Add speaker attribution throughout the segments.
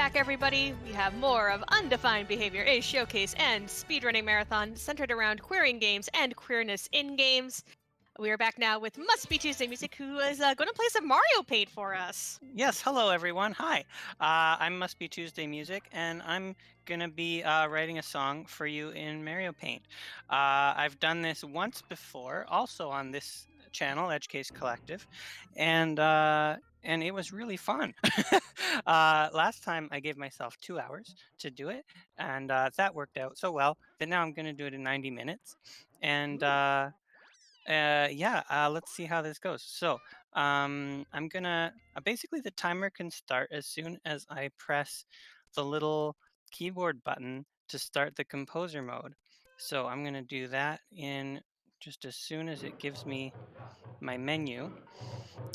Speaker 1: back, everybody. We have more of Undefined Behavior, a showcase and speedrunning marathon centered around queering games and queerness in games. We are back now with Must Be Tuesday Music, who is going to play some Mario Paint for us.
Speaker 2: Yes, hello everyone. Hi, I'm Must Be Tuesday Music, and I'm gonna be writing a song for you in Mario Paint. I've done this once before, also on this channel, Edge Case Collective, and it was really fun. Last time I gave myself 2 hours to do it, and that worked out so well that now I'm gonna do it in 90 minutes, and
Speaker 1: Ooh.
Speaker 2: yeah, let's see how this goes. So, I'm gonna basically the timer can start as soon as I press the little keyboard button to start the composer mode. So I'm gonna do that in just as soon as it gives me my menu.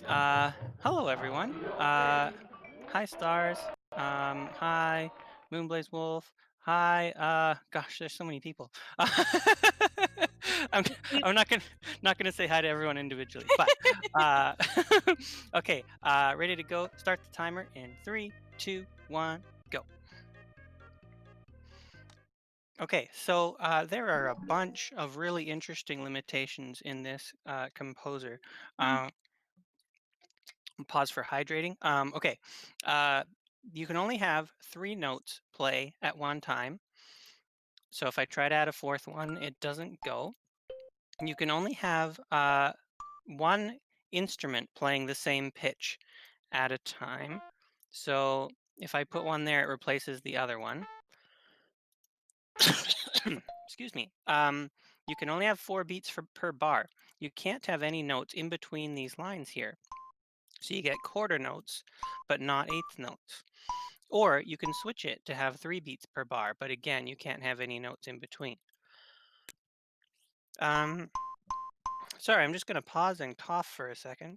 Speaker 2: Uh, Hello everyone. Hi stars. Hi Moonblaze Wolf. Hi. Gosh, there's so many people. I'm I'm not gonna say hi to everyone individually, but uh, okay. Ready to go. Start the timer in 3, 2, 1, go. Okay, so there are a bunch of really interesting limitations in this composer.
Speaker 1: Mm.
Speaker 2: Uh, Pause for hydrating. Okay. Uh, you can only have 3 notes play at one time. So if I try to add a fourth one, it doesn't go. You can only have one instrument playing the same pitch at a time. So if I put one there, it replaces the other one. Excuse me. You can only have 4 beats per bar. You can't have any notes in between these lines here. So you get quarter notes, but not eighth notes. Or you can switch it to have 3 beats per bar, but again, you can't have any notes in between. Um, Sorry, I'm just going to pause and cough for a second.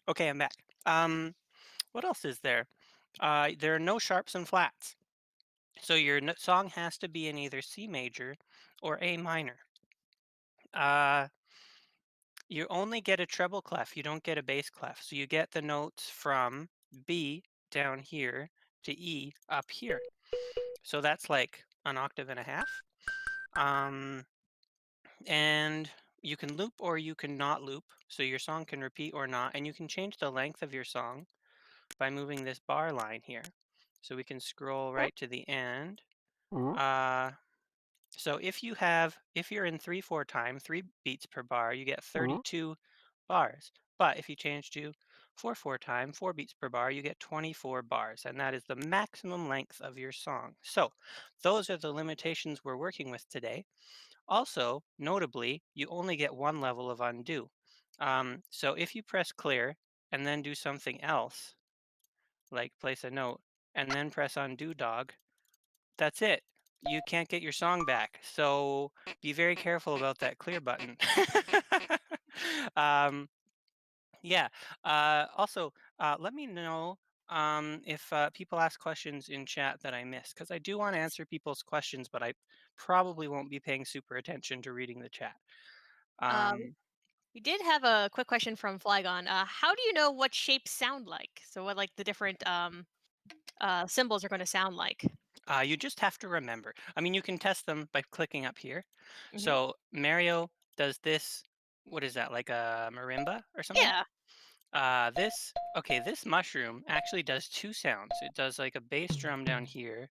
Speaker 2: Okay, I'm back. What else is there? There are no sharps and flats. So your song has to be in either C major or A minor. Uh, you only get a treble clef. You don't get a bass clef. So you get the notes from B down here to E up here. So that's like an octave and a half. Um, and you can loop or you can not loop. So your song can repeat or not. And you can change the length of your song by moving this bar line here. So we can scroll right to the end.
Speaker 3: Mhm,
Speaker 2: Uh, so if you're in 3/4 time, 3 beats per bar, you get
Speaker 3: mhm.
Speaker 2: 32 bars. But if you change to 4/4 time, 4 beats per bar, you get 24 bars. And that is the maximum length of your song. So those are the limitations we're working with today. Also, notably, you only get one level of undo. So if you press clear and then do something else, like place a note, and then press undo dog, that's it. You can't get your song back. So be very careful about that clear button. um, yeah. Also, let me know if people ask questions in chat that I missed, because I do want to answer people's questions, but I probably won't be paying super attention to reading the chat.
Speaker 1: Um,
Speaker 2: Um,
Speaker 1: we did have a quick question from Flygon. How do you know what shapes sound like? So what like the different symbols are going to sound like?
Speaker 2: you just have to remember. I mean, you can test them by clicking up here.
Speaker 1: Hmm.
Speaker 2: So Mario does this. What is that? Like a marimba or something?
Speaker 1: Yeah.
Speaker 2: This mushroom actually does 2 sounds. It does like a bass drum down here,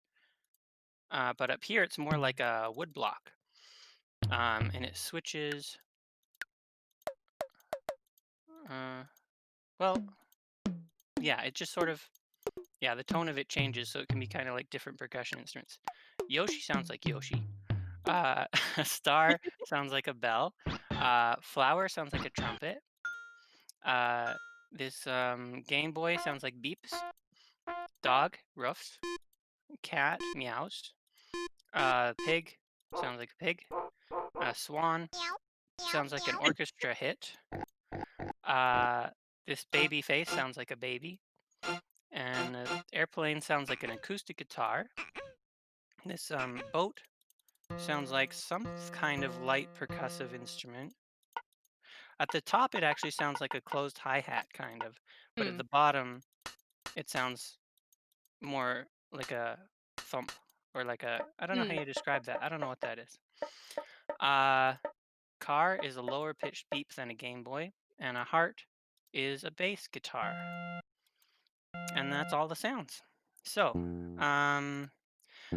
Speaker 2: but up here it's more like a wood block. And it switches. Uh, well, yeah, it just sort of, yeah, the tone of it changes, so it can be kind of like different percussion instruments. Yoshi sounds like Yoshi. Uh, Star sounds like a bell. Flower sounds like a trumpet. Uh, this Game Boy sounds like beeps. Dog, roofs. Cat, meows. Pig sounds like a pig. Swan sounds like an orchestra hit. Uh, this baby face sounds like a baby. And airplane sounds like an acoustic guitar. This boat sounds like some kind of light percussive instrument. At the top, it actually sounds like a closed hi-hat kind of, but at
Speaker 1: Hmm.
Speaker 2: the bottom, it sounds more like a thump or like a I don't know how
Speaker 1: Hmm.
Speaker 2: you describe that. I don't know what that is. Uh, car is a lower pitched beep than a Game Boy, and a heart is a bass guitar, and that's all the sounds. So, um,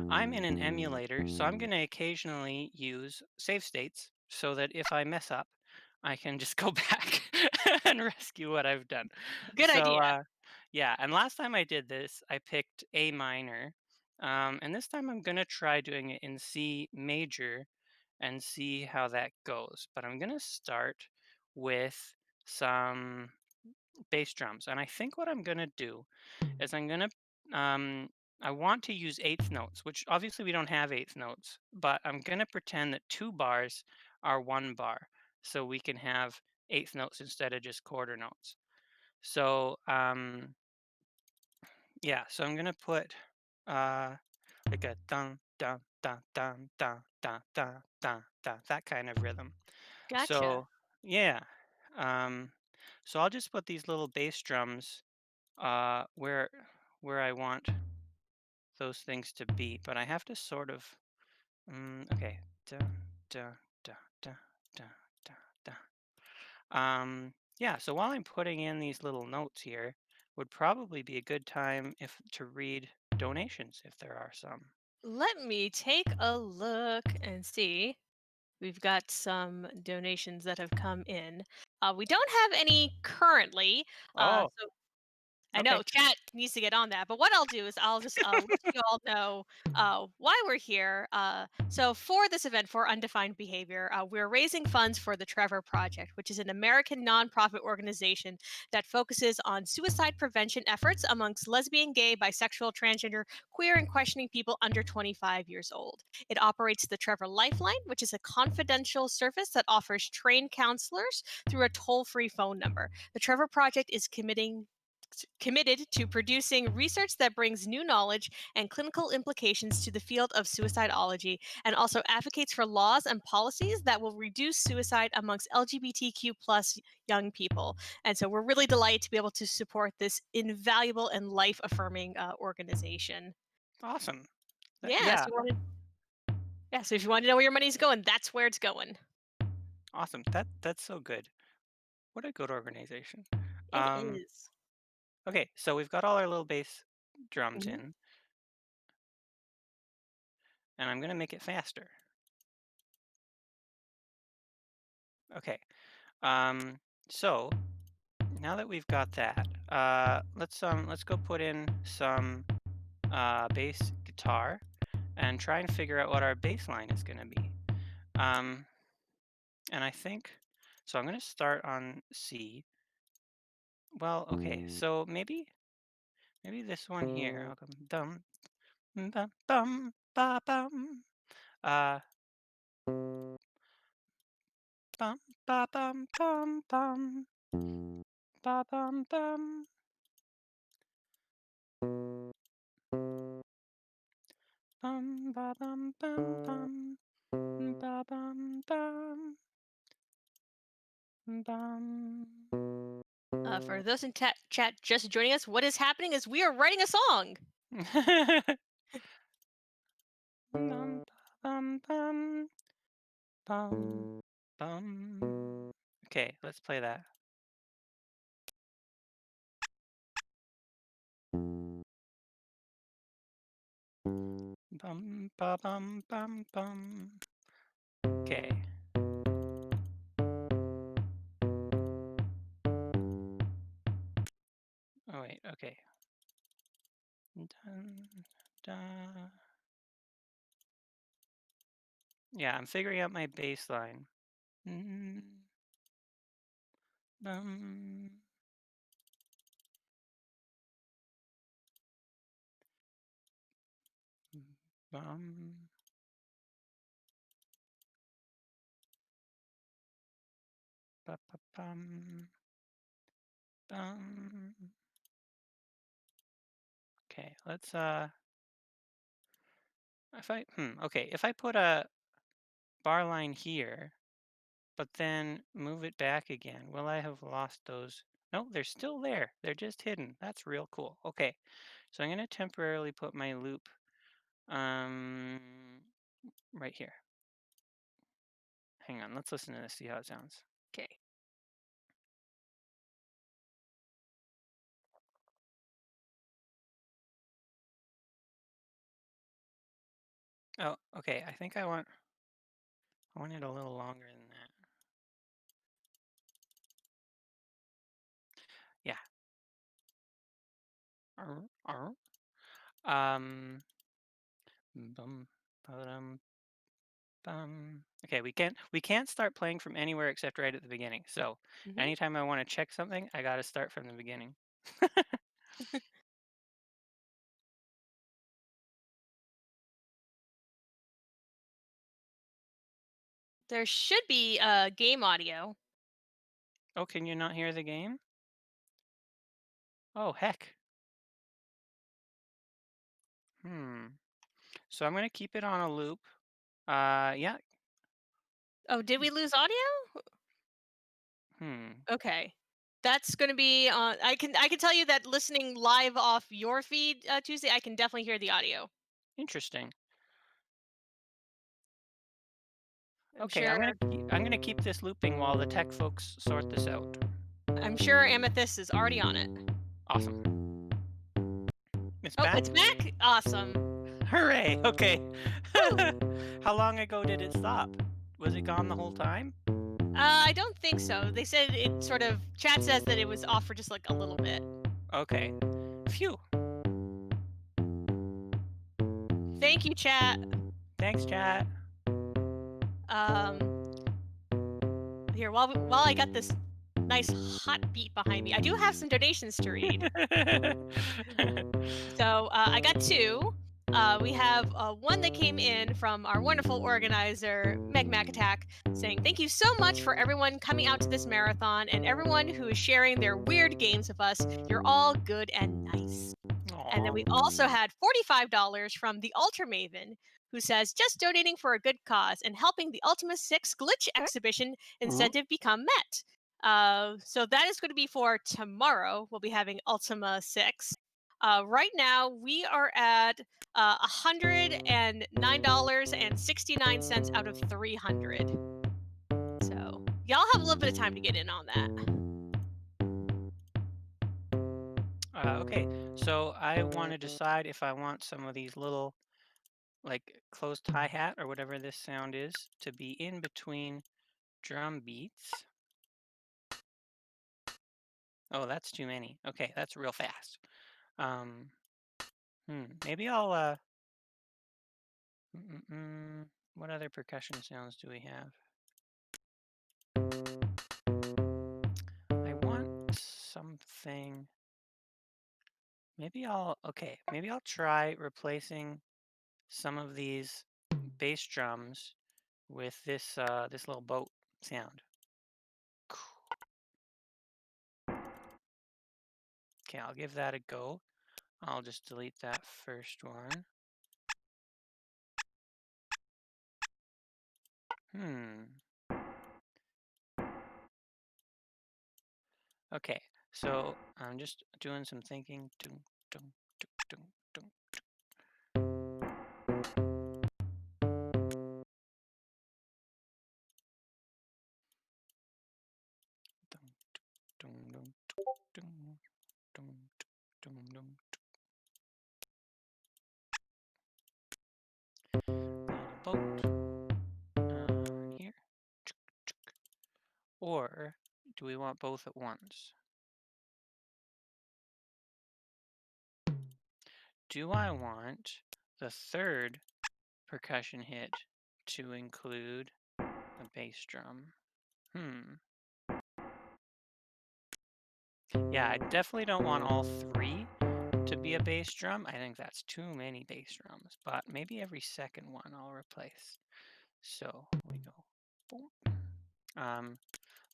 Speaker 2: I'm in an emulator, so I'm going to occasionally use save states so that if I mess up, I can just go back and rescue what I've done.
Speaker 1: Good
Speaker 2: So,
Speaker 1: idea.
Speaker 2: yeah, and last time I did this, I picked A minor. And this time I'm going to try doing it in C major and see how that goes. But I'm going to start with some bass drums. And I think what I'm going to do is I want to use eighth notes, which obviously we don't have eighth notes, but I'm gonna pretend that 2 bars are 1 bar, so we can have eighth notes instead of just quarter notes. So yeah, so I'm gonna put uh like a dun dun dun dun dun dun dun dun dun that kind of rhythm.
Speaker 1: Gotcha.
Speaker 2: So yeah, um, so I'll just put these little bass drums where I want those things to be, but I have to sort of okay. Da, da, da, da, da, da, yeah, so while I'm putting in these little notes here, would probably be a good time if to read donations if there are some.
Speaker 1: Let me take a look and see. We've got some donations that have come in. We don't have any currently.
Speaker 2: Oh,
Speaker 1: So I
Speaker 2: okay.
Speaker 1: know chat needs to get on that, but what I'll do is I'll just let you all know why we're here. So for this event for Undefined Behavior, we're raising funds for the Trevor Project, which is an American nonprofit organization that focuses on suicide prevention efforts amongst lesbian, gay, bisexual, transgender, queer, and questioning people under 25 years old. It operates the Trevor Lifeline, which is a confidential service that offers trained counselors through a toll-free phone number. The Trevor Project is committed to producing research that brings new knowledge and clinical implications to the field of suicidology and also advocates for laws and policies that will reduce suicide amongst LGBTQ plus young people. And so we're really delighted to be able to support this invaluable and life affirming organization.
Speaker 2: Awesome.
Speaker 1: Yeah,
Speaker 2: Yeah,
Speaker 1: so, if you want to know where your money's going, that's where it's going.
Speaker 2: awesome. That's so good. What a good organization.
Speaker 1: It
Speaker 2: Um,
Speaker 1: is.
Speaker 2: okay, so we've got all our little bass drums
Speaker 1: Mhm.
Speaker 2: in, and I'm gonna make it faster. Okay. Um, so now that we've got that, let's go put in some bass guitar and try and figure out what our bass line is going to be. Um, and I think so. I'm going to start on C. Well, okay. So maybe this one here. I'll go dum bum bum ba bum uh bum ba bum bum bum ba bum bum bum ba bum bum bum ba bum bum bum.
Speaker 1: For those in chat just joining us, what is happening is we are writing a song.
Speaker 2: Bum, bum, bum, bum, bum. Okay, let's play that. Bum, ba, bum, bum, bum. Okay. Oh wait. Okay. Dun, da. Yeah, I'm figuring out my bass line. Mm, bum, bum, ba, ba, bum, bum. Okay, let's if I okay, if I put a bar line here, but then move it back again. Will I have lost those? No, they're still there. They're just hidden. That's real cool. Okay, so I'm going to temporarily put my loop um, right here. Hang on, let's listen to this, see how it sounds.
Speaker 1: Okay.
Speaker 2: Oh, okay. I think I want it a little longer than that. Yeah. Arr, arr. Um, bum, ba-dum, bum. Okay, we can't start playing from anywhere except right at the beginning. So
Speaker 1: Hmm.
Speaker 2: anytime I want to check something, I got to start from the beginning.
Speaker 1: There should be game audio.
Speaker 2: Oh, can you not hear the game? Oh, heck. Hmm. So I'm gonna keep it on a loop. Yeah.
Speaker 1: Oh, did we lose audio?
Speaker 2: Hmm.
Speaker 1: Okay. That's going to be I can tell you that listening live off your feed Tuesday, I can definitely hear the audio.
Speaker 2: Interesting.
Speaker 1: I'm
Speaker 2: Okay,
Speaker 1: sure
Speaker 2: I'm gonna keep this looping while the tech folks sort this out.
Speaker 1: I'm sure Amethyst is already on it.
Speaker 2: Awesome. It's
Speaker 1: Oh,
Speaker 2: back?
Speaker 1: it's back. Awesome.
Speaker 2: Hooray! Okay.
Speaker 1: Woo!
Speaker 2: How long ago did it stop? Was it gone the whole time?
Speaker 1: I don't think so. They said it sort of chat says that it was off for just like a little bit.
Speaker 2: Okay. Phew.
Speaker 1: Thank you, chat.
Speaker 2: Thanks, chat.
Speaker 1: Um, Here while I got this nice hot beat behind me, I do have some donations to read. So I got two. We have one that came in from our wonderful organizer, Meg McAttack, saying, "Thank you so much for everyone coming out to this marathon and everyone who is sharing their weird games with us. You're all good and nice." And then
Speaker 2: Aw.
Speaker 1: we also had $45 from the Ultra Maven, who says, "Just donating for a good cause and helping the Ultima 6 glitch exhibition incentive become met." So that is going to be for tomorrow. We'll be having Ultima 6. Right now, we are at $109.69 out of 300. So y'all have a little bit of time to get in on that.
Speaker 2: Okay, so I want to decide if I want some of these little, like, closed hi-hat or whatever this sound is to be in between drum beats. Oh, that's too many. Okay, that's real fast. Um, maybe I'll, what other percussion sounds do we have? I want something, maybe I'll try replacing some of these bass drums with this little boat sound. Okay, I'll give that a go. I'll just delete that first one. Hmm. Okay, so I'm just doing some thinking. Dun, dun, dun, dun, dun, dun, dun, dun, dun, dun, dun, dun, dun. The little boat here. Or do we want both at once? Do I want the third percussion hit to include the bass drum? Hmm. Yeah, I definitely don't want all three to be a bass drum. I think that's too many bass drums, but maybe every second one I'll replace. So we go boom.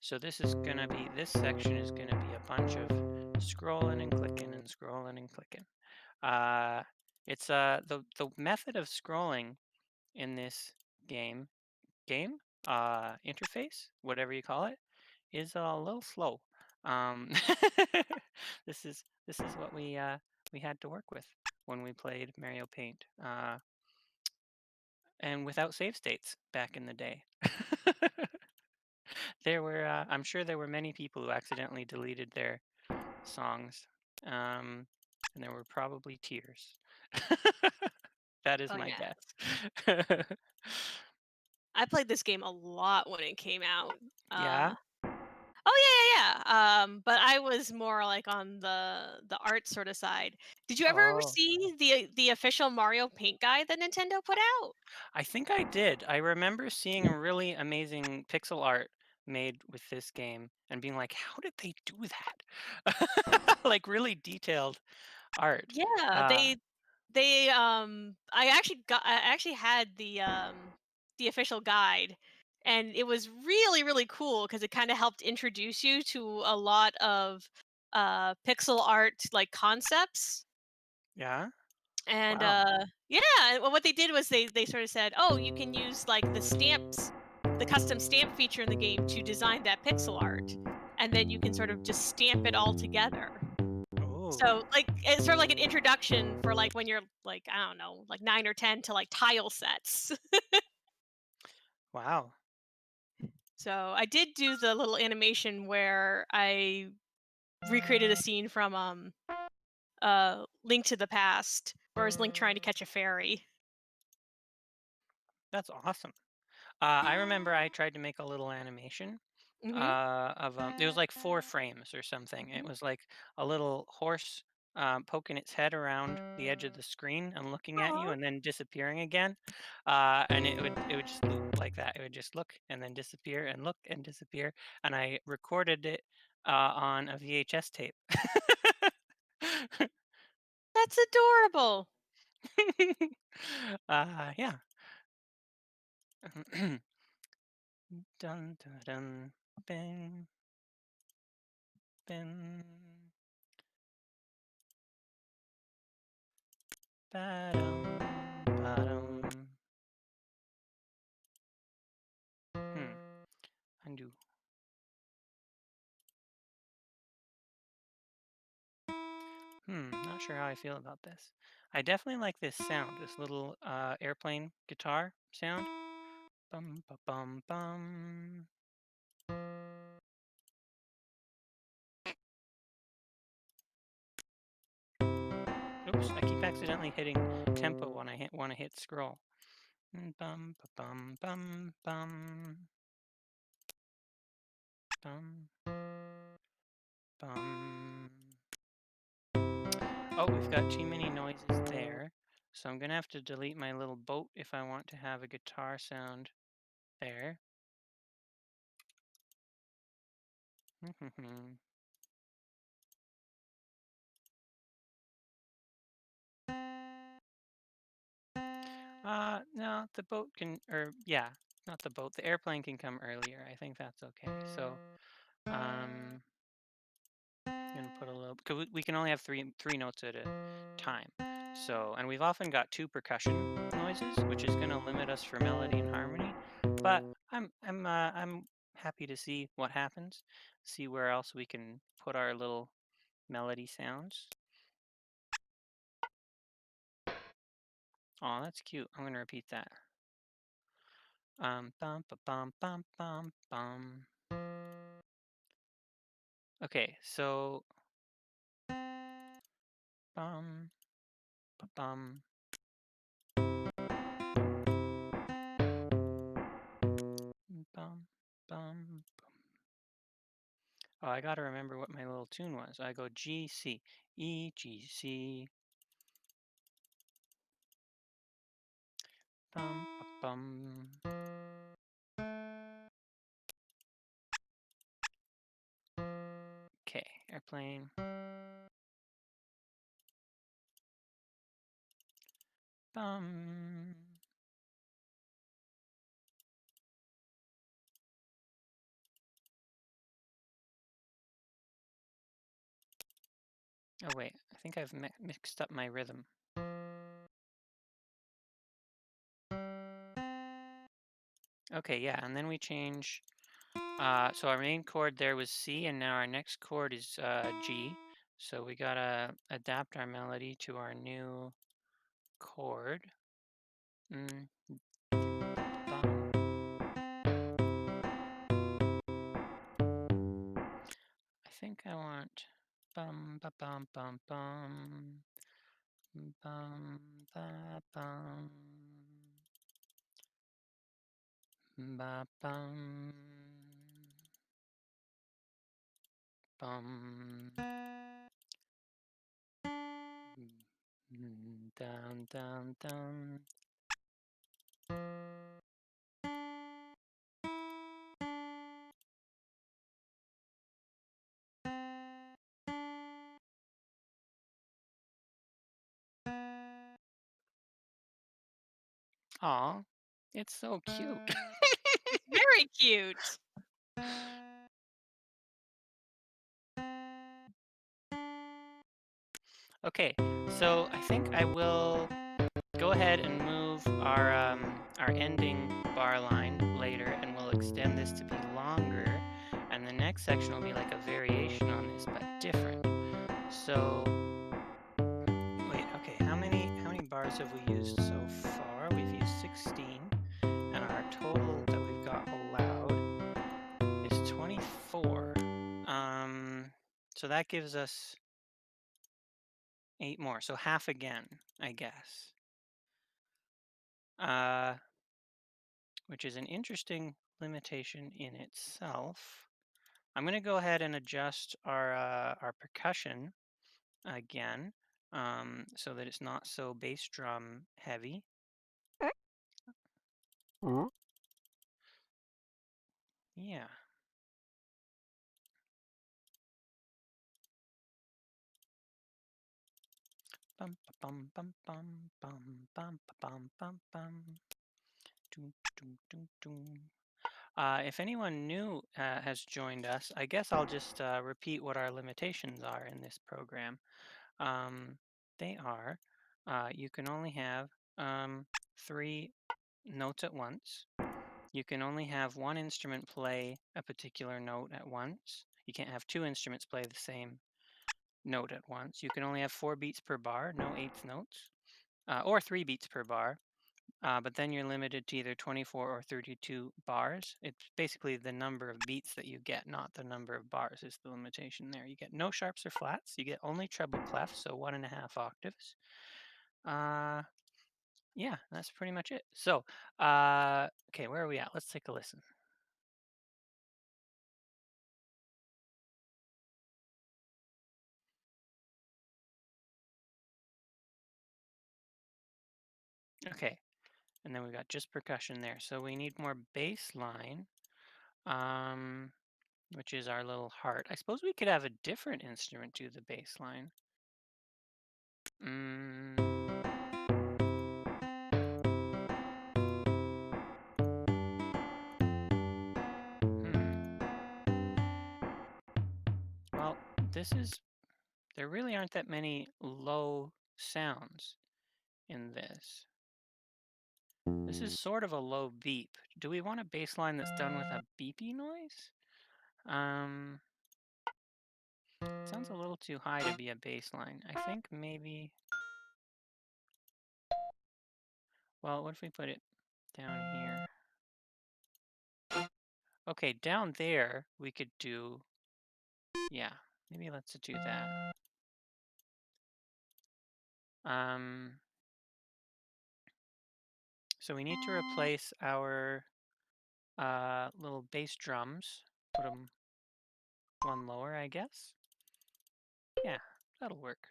Speaker 2: So this section is gonna be a bunch of scrolling and clicking and scrolling and clicking. Uh, it's the method of scrolling in this game interface, whatever you call it, is a little slow. Um, this is what we had to work with when we played Mario Paint, and without save states back in the day. I'm sure there were many people who accidentally deleted their songs, um, and there were probably tears. That is
Speaker 1: Oh
Speaker 2: my
Speaker 1: yeah.
Speaker 2: guess.
Speaker 1: I played this game a lot when it came out.
Speaker 2: Yeah?
Speaker 1: Oh yeah. But I was more like on the art sort of side. Did you ever
Speaker 2: Oh.
Speaker 1: see the official Mario Paint guide that Nintendo put out?
Speaker 2: I think I did. I remember seeing really amazing pixel art made with this game and being like, "How did they do that?" Like, really detailed art.
Speaker 1: Yeah,
Speaker 2: Uh,
Speaker 1: I actually had the official guide, and it was really cool because it kind of helped introduce you to a lot of pixel art like concepts.
Speaker 2: yeah?
Speaker 1: And
Speaker 2: Wow.
Speaker 1: yeah, and what they did was they sort of said, "Oh, you can use like the stamps, the custom stamp feature in the game to design that pixel art, and then you can sort of just stamp it all together."
Speaker 2: Oh,
Speaker 1: So, like, it's sort of like an introduction for, like, when you're, like, I don't know, like 9 or 10 to, like, tile sets.
Speaker 2: wow.
Speaker 1: So, I did do the little animation where I recreated a scene from, Link to the Past, where it's Link trying to catch a fairy.
Speaker 2: That's awesome. I remember I tried to make a little animation
Speaker 1: Mhm.
Speaker 2: of it was like 4 frames or something. It was like a little horse poking its head around the edge of the screen and looking at you
Speaker 1: Aw,
Speaker 2: and then disappearing again. And it would just loop like that. It would just look and then disappear and look and disappear. And I recorded it on a VHS tape.
Speaker 1: that's adorable.
Speaker 2: Yeah. Dun dun dun. Bing, bing. Ba-dum, ba-dum. Hmm. Undo. Not sure how I feel about this. I definitely like this sound, this little airplane guitar sound. Bum ba bum bum. Oops, I keep accidentally hitting tempo when I want to hit scroll. Bum ba bum bum bum bum bum. Oh, we've got too many noises there. So I'm gonna have to delete my little boat if I want to have a guitar sound there. No, the boat can, or yeah, not the boat. The airplane can come earlier. I think that's okay. So, I'm gonna put a little because we can only have three notes at a time. So, and we've often got 2 percussion noises, which is gonna limit us for melody and harmony. But I'm happy to see what happens. See where else we can put our little melody sounds. Oh, that's cute. I'm gonna repeat that. Bum ba bum bum bum bum. Okay, so bum ba bum bum bum. Oh, I gotta remember what my little tune was. I go G C E G C bum ba bum. Okay, airplane bum. Oh wait, I think I've mixed up my rhythm. Okay, yeah, and then we change. So our main chord there was C, and now our next chord is G. So we gotta adapt our melody to our new chord. Mm, bum. I think I want bum ba bum bum bum bum ba bum ba bum bum down down down. Aw, it's so cute.
Speaker 1: It's very cute.
Speaker 2: Okay, so I think I will go ahead and move our ending bar line later, and we'll extend this to be longer. And the next section will be like a variation on this, but different. So wait, okay, how many bars have we used so far? We've used 16, and our total that we've got allowed is 24. So that gives us 8 more, so half again, I guess. Uh, which is an interesting limitation in itself. I'm going to go ahead and adjust our percussion again, so that it's not so bass drum heavy. Yeah. Bum bum bum bum bum bum bum bum bum. Doom, doom, doom, doom. If anyone new has joined us, I guess I'll just repeat what our limitations are in this program. Um, they are you can only have 3 notes at once. You can only have one instrument play a particular note at once. You can't have 2 instruments play the same note at once. You can only have 4 beats per bar, no eighth notes, or 3 beats per bar. But then you're limited to either 24 or 32 bars. It's basically the number of beats that you get, not the number of bars is the limitation there. You get no sharps or flats. You get only treble clefs, so 1.5 octaves. Uh, yeah, that's pretty much it. So, okay, where are we at? Let's take a listen. Okay, and then we got just percussion there. So we need more bass line, um, which is our little heart. I suppose we could have a different instrument do the bass line. Mm, hmm. Well, this is, there really aren't that many low sounds in this. This is sort of a low beep. Do we want a bass line that's done with a beepy noise? Um, sounds a little too high to be a bass line. I think maybe, well, what if we put it down here? Okay, down there we could do, yeah, maybe let's do that. Um, so we need to replace our little bass drums, put them one lower, I guess. Yeah, that'll work.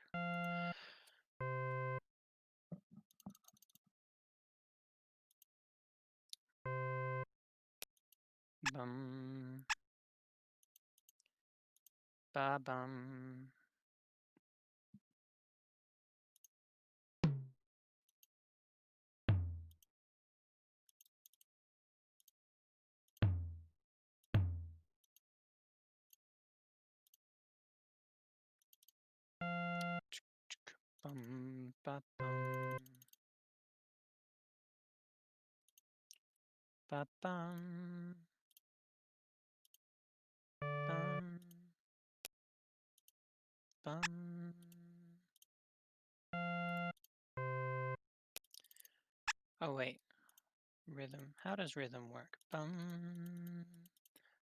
Speaker 2: Bum, ba bum. Bum, ba, bum. ba bum bum bum. Oh wait, rhythm. How does rhythm work? Bum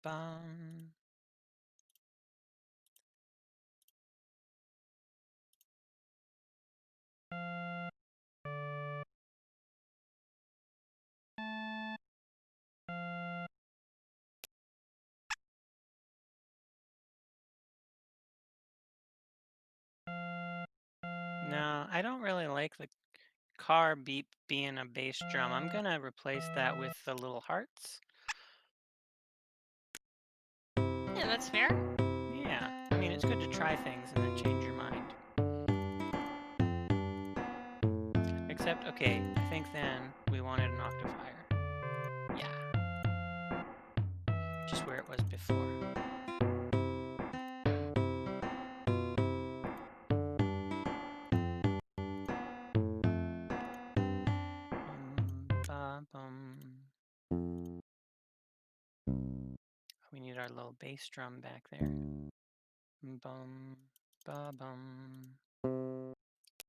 Speaker 2: bum. No, I don't really like the car beep being a bass drum. I'm gonna replace that with the little hearts.
Speaker 1: Yeah, that's fair.
Speaker 2: Yeah, I mean, it's good to try things and then change your mind. Except, okay, I think then we wanted an octave higher. Yeah, just where it was before. Ba, bum. We need our little bass drum back there. Bum, ba, bum,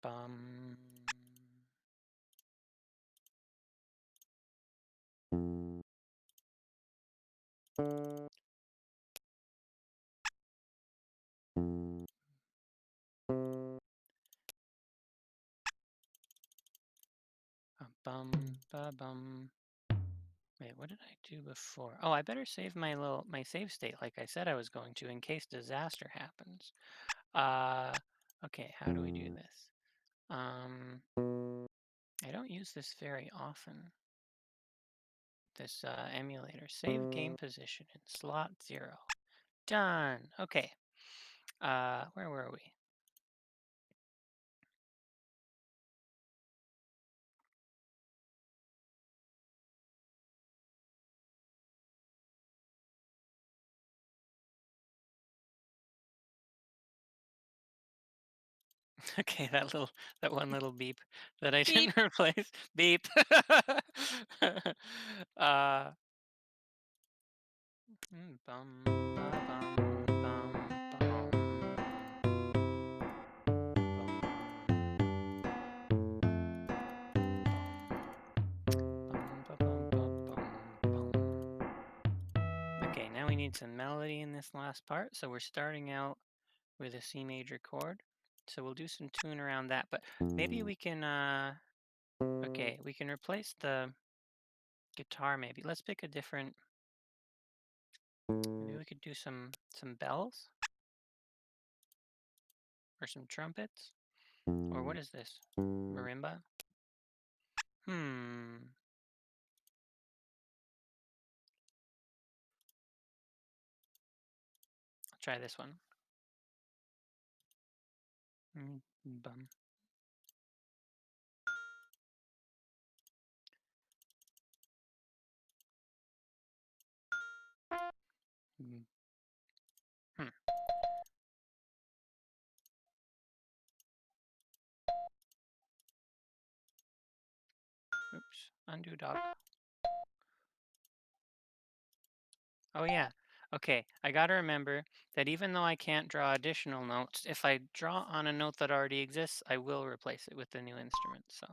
Speaker 2: bum. Bum, ba, bum. Wait, what did I do before? Oh, I better save my save state like I said I was going to in case disaster happens. Okay, how do we do this? I don't use this very often. This emulator. Save game position in slot 0. Done. Okay. Where were we? Okay, that one little beep that I
Speaker 1: Beep.
Speaker 2: didn't replace. Beep. uh, bum, ba, bum, bum, bum, bum, bum, bum, bum, bum. Okay, now we need some melody in this last part. So we're starting out with a C major chord. So we'll do some tune around that, but maybe we can, okay, we can replace the guitar maybe. Let's pick a different, maybe we could do some bells or some trumpets. Or what is this? Marimba? Hmm. I'll try this one. Bum. Mm, Hmm. Oops. Undo dog. Oh yeah. Okay, I gotta remember that even though I can't draw additional notes, if I draw on a note that already exists, I will replace it with the new instrument. So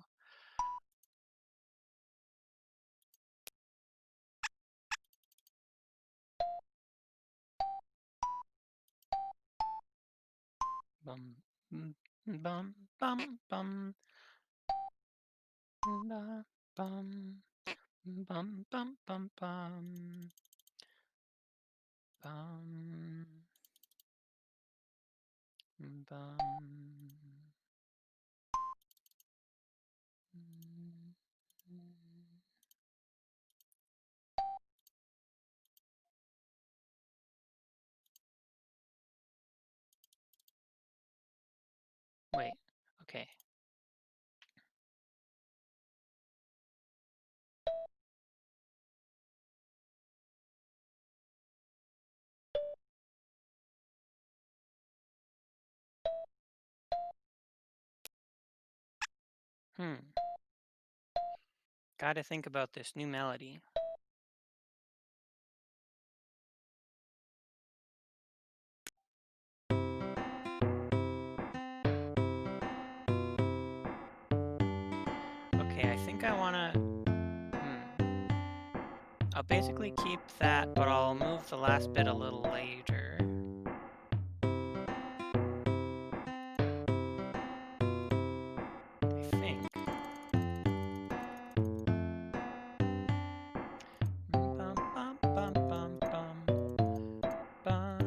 Speaker 2: bum bum bum bum ba, bum bum bum bum bum bum bum. Wait. Okay. Hmm. Gotta think about this new melody. Okay, I think I wanna. I'll basically keep that, but I'll move the last bit a little later. I think. Bum, bum, bum, bum, bum, bum, bum,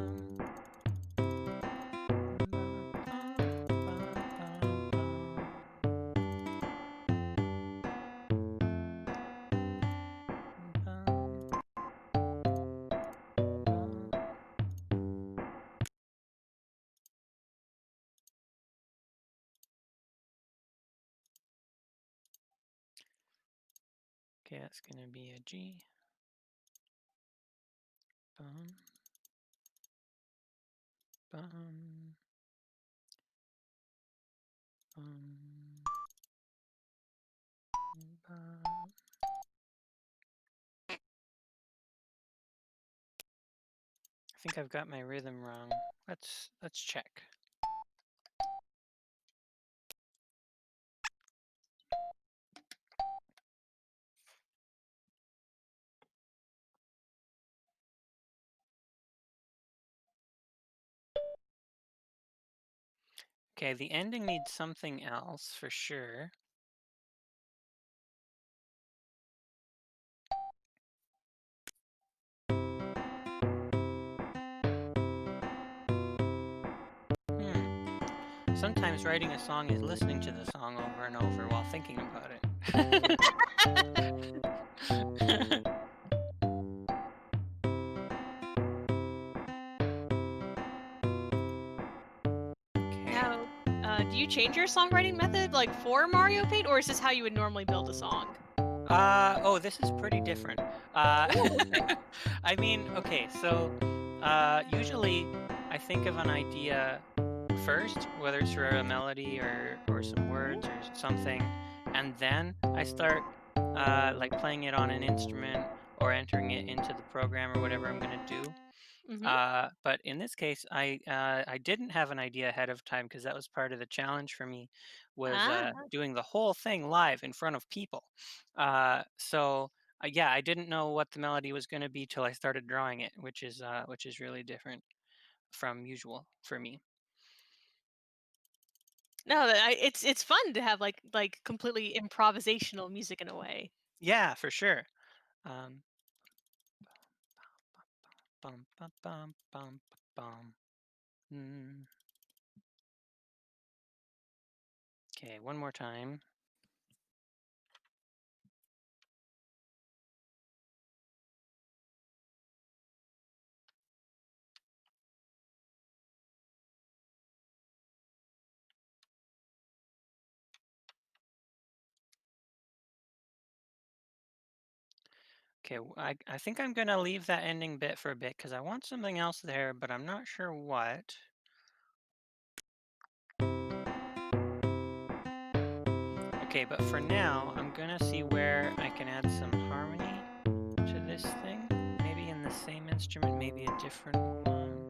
Speaker 2: bum, bum, bum, bum. Okay, that's gonna be a G. Bum, bum, bum, bum. I think I've got my rhythm wrong. Let's check. Okay, the ending needs something else for sure. Hmm. Sometimes writing a song is listening to the song over and over while thinking about it. Okay.
Speaker 1: Now, do you change your songwriting method like for Mario Paint, or is this how you would normally build a song?
Speaker 2: Oh, this is pretty different. Uh,
Speaker 1: Oh, okay.
Speaker 2: I mean, okay, so usually I think of an idea first, whether it's for a melody or some
Speaker 1: Mhm,
Speaker 2: words or something, and then I start like playing it on an instrument or entering it into the program or whatever I'm gonna do.
Speaker 1: mhm.
Speaker 2: But in this case, I didn't have an idea ahead of time because that was part of the challenge for me was
Speaker 1: Ah.
Speaker 2: doing the whole thing live in front of people. Yeah, I didn't know what the melody was going to be till I started drawing it, which is really different from usual for me.
Speaker 1: No, it's fun to have like completely improvisational music in a way.
Speaker 2: Yeah, for sure. Um, bum, bum, bum, bum, bum. Mm. Okay, one more time. Okay, I think I'm gonna leave that ending bit for a bit because I want something else there, but I'm not sure what. Okay, but for now, I'm gonna see where I can add some harmony to this thing. Maybe in the same instrument, maybe a different one.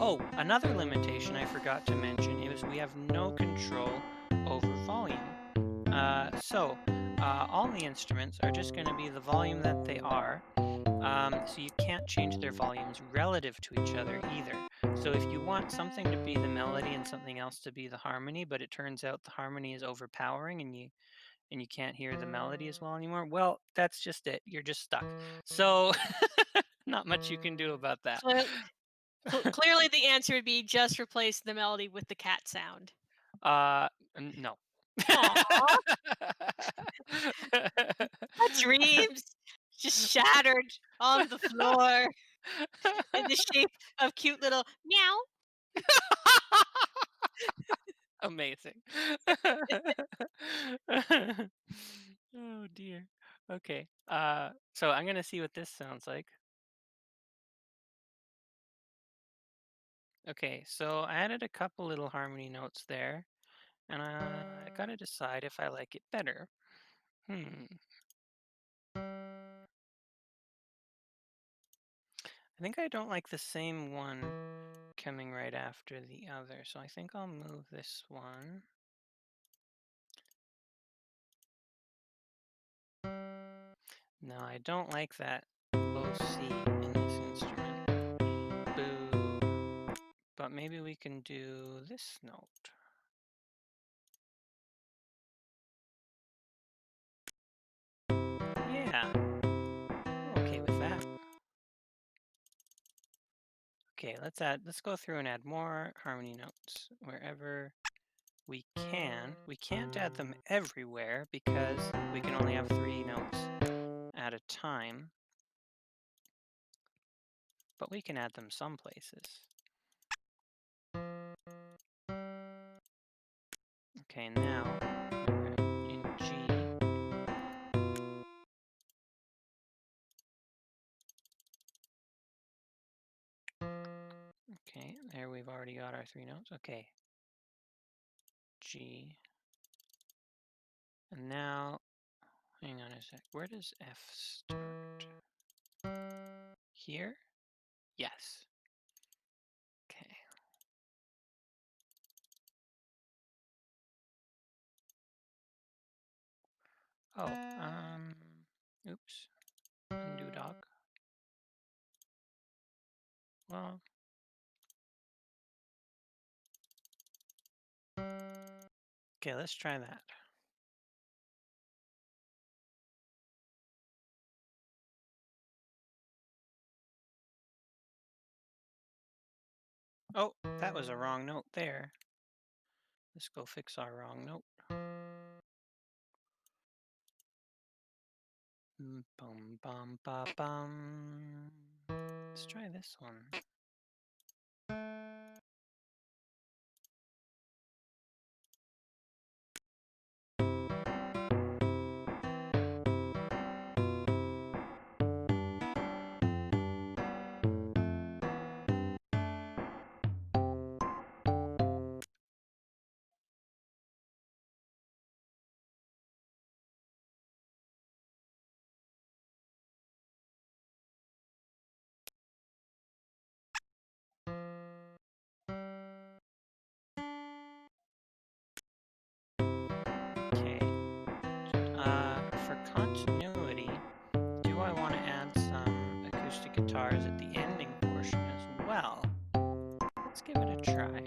Speaker 2: Oh, another limitation I forgot to mention is we have no control over volume. All the instruments are just going to be the volume that they are. So you can't change their volumes relative to each other either. So if you want something to be the melody and something else to be the harmony, but it turns out the harmony is overpowering and you can't hear the melody as well anymore, well, that's just it. You're just stuck. So not much you can do about that.
Speaker 1: Clear, clearly, the answer would be just replace the melody with the cat sound.
Speaker 2: Uh, no.
Speaker 1: Aw, my dreams just shattered on the floor in the shape of cute little meow.
Speaker 2: Amazing. Oh dear. Okay. So I'm gonna see what this sounds like. Okay, so I added a couple little harmony notes there, and I gotta decide if I like it better. Hmm. I think I don't like the same one coming right after the other, so I think I'll move this one. No, I don't like that low C in this instrument. Boo. But maybe we can do this note. Yeah, I'm okay with that. Okay, let's go through and add more harmony notes wherever we can. We can't add them everywhere because we can only have 3 notes at a time, but we can add them some places. Okay, now we're in G. Okay, there we've already got our 3 notes. Okay, G. And now, hang on a sec, where does F start? Here? Yes. Okay. Oh, oops. Undo dog. Well, okay, let's try that. Oh, that was a wrong note there. Let's go fix our wrong note. Bum bum ba bum. Let's try this one. Okay. For continuity, do I want to add some acoustic guitars at the ending portion as well? Let's give it a try.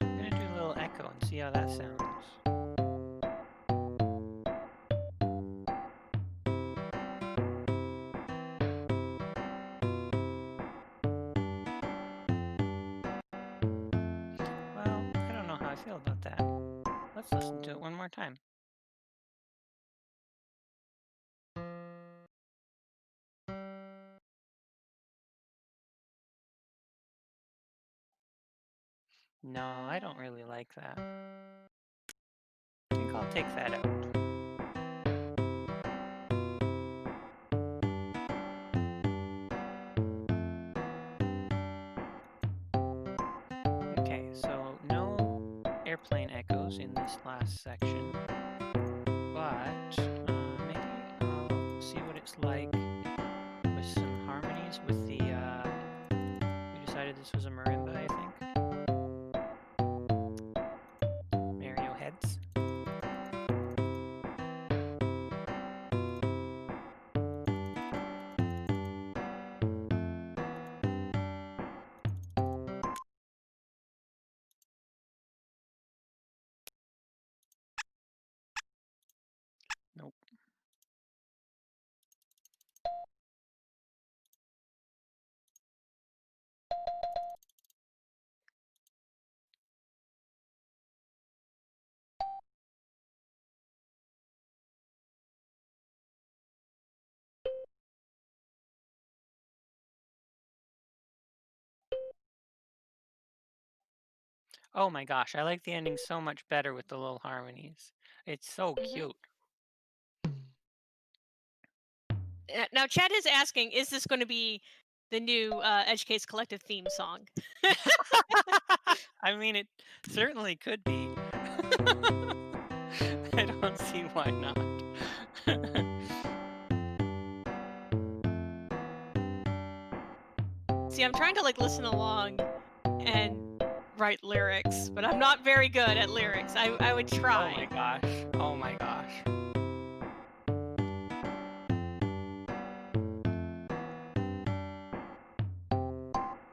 Speaker 2: I'm gonna do a little echo and see how that sounds. Well, I don't know how I feel about that. Let's listen to it one more time. No, I don't really like that. I think I'll take that out. Okay, so no airplane echoes in this last section, but maybe I'll see what it's like with some harmonies with the, we decided this was a marimba, I think. Mario heads. Nope. Oh my gosh, I like the ending so much better with the little harmonies. It's so
Speaker 1: Hmm.
Speaker 2: cute.
Speaker 1: Now, Chad is asking, is this going to be the new Edge Case Collective theme song?
Speaker 2: I mean, it certainly could be. I don't see why not.
Speaker 1: See, I'm trying to like listen along and write lyrics, but I'm not very good at lyrics. I would
Speaker 2: Oh my
Speaker 1: try.
Speaker 2: gosh. Oh my gosh.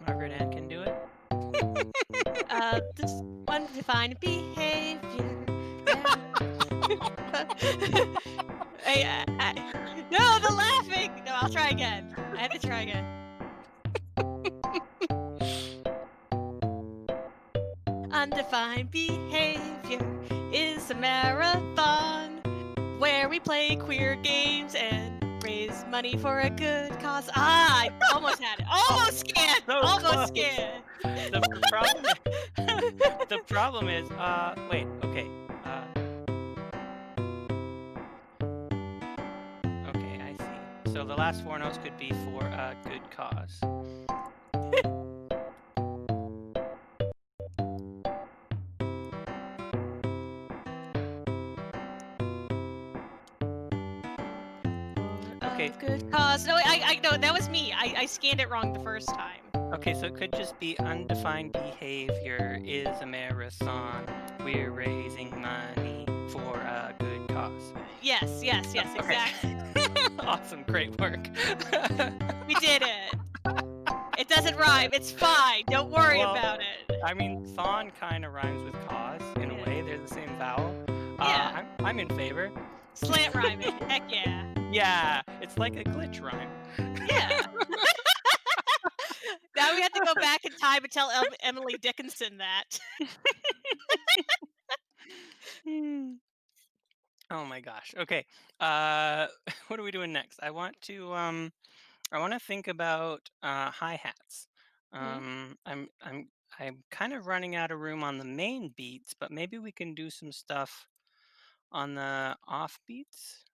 Speaker 2: Margaret Ann can do it.
Speaker 1: This undefined behavior. There. No, the laughing. No, I'll try again. I have to try again. Undefined behavior is a marathon where we play queer games and raise money for a good cause. Ah, I almost had it. Almost scared.
Speaker 2: So
Speaker 1: Almost
Speaker 2: close.
Speaker 1: scared.
Speaker 2: The problem is, the problem is, wait, okay, okay, I see. So the last four notes could be for a good cause. Okay,
Speaker 1: Of good cause. No, I no, that was me. I scanned it wrong the first time.
Speaker 2: okay, so it could just be undefined behavior is a marathon. We're raising money for a good cause.
Speaker 1: Yes, yes, yes,
Speaker 2: Okay.
Speaker 1: exactly.
Speaker 2: Awesome, great work.
Speaker 1: We did it. It doesn't rhyme. It's fine. Don't worry
Speaker 2: Well,
Speaker 1: about it.
Speaker 2: I mean, thon kind of rhymes with cause in a
Speaker 1: Yeah.
Speaker 2: way. They're the same vowel.
Speaker 1: Yeah.
Speaker 2: I'm in favor.
Speaker 1: Slant rhyming. Heck yeah.
Speaker 2: Yeah, it's like a glitch rhyme.
Speaker 1: Yeah. Now we have to go back in time and tell Emily Dickinson that.
Speaker 2: Hmm. Oh my gosh. Okay. Uh, what are we doing next? I want to think about hi-hats.
Speaker 1: Mhm.
Speaker 2: Um, I'm I'm I'm kind of running out of room on the main beats, but maybe we can do some stuff on the off beats.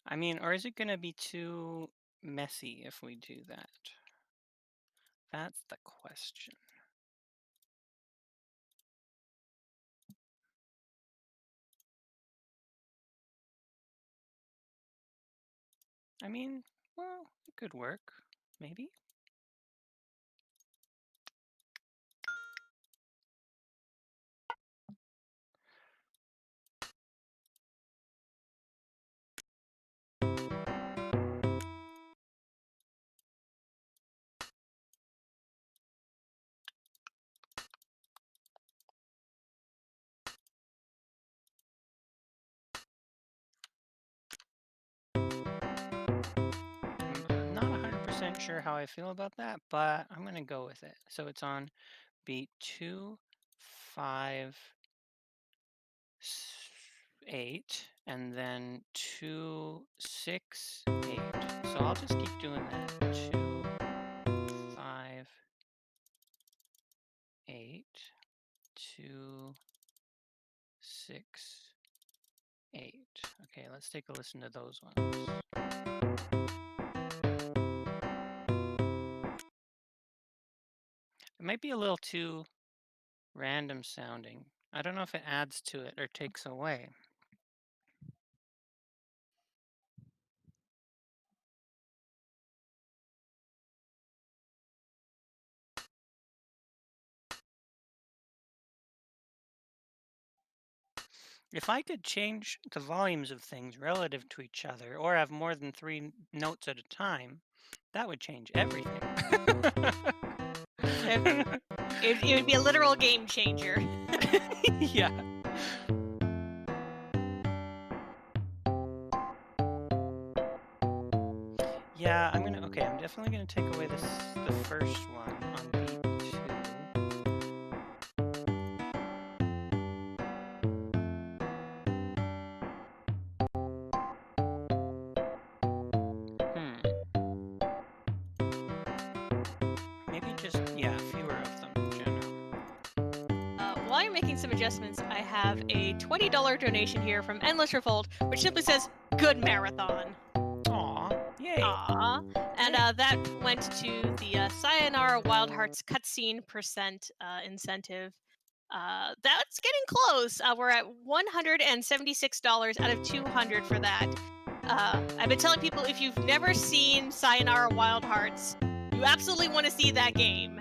Speaker 2: I mean, or is it going to be too messy if we do that? That's the question. I mean, well, it could work, maybe. I'm not 100% sure how I feel about that, but I'm going to go with it. So it's on beat 2, 5, 8, and then 2, 6, 8. So I'll just keep doing that. 2, 5, 8, 2, 6, 8. Okay, let's take a listen to those ones. It might be a little too random sounding. I don't know if it adds to it or takes away. If I could change the volumes of things relative to each other or have more than three notes at a time, that would change everything.
Speaker 1: It would be a literal game changer.
Speaker 2: Yeah. Yeah, I'm definitely gonna take away the first one on beat 2. Maybe just, yeah, fewer of them in general.
Speaker 1: While you're making some adjustments, I have a $20 donation here from Endless Revolt, which simply says "Good Marathon."
Speaker 2: Aw, yay.
Speaker 1: Aw. and
Speaker 2: Great.
Speaker 1: that went to the Sayonara Wild Hearts cutscene percent incentive. That's getting close. We're at $176 out of 200 for that. I've been telling people if you've never seen Sayonara Wild Hearts, you absolutely want to see that game.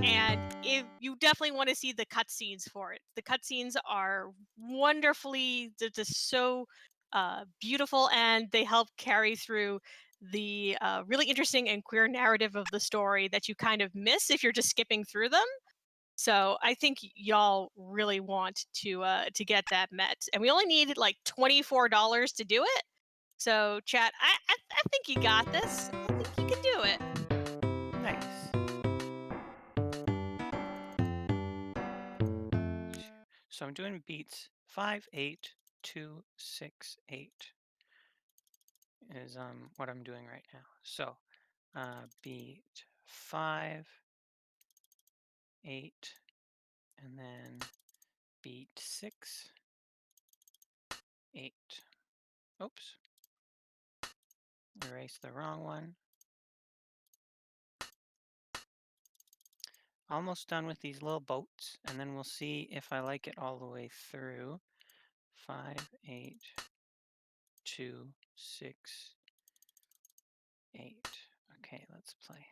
Speaker 1: And if you definitely want to see the cutscenes for it, the cutscenes are wonderfully just so beautiful, and they help carry through the really interesting and queer narrative of the story that you kind of miss if you're just skipping through them. So I think y'all really want to get that met, and we only need like $24 to do it. So chat, I think you got this. I think you can do it.
Speaker 2: Nice. So I'm doing beats 5, 8, 2, 6, 8 is what I'm doing right now. So beat 5, 8, and then beat 6, 8. Oops, erase the wrong one. Almost done with these little boats, and then we'll see if I like it all the way through. 5, 8, 2, 6, 8. Okay, let's play.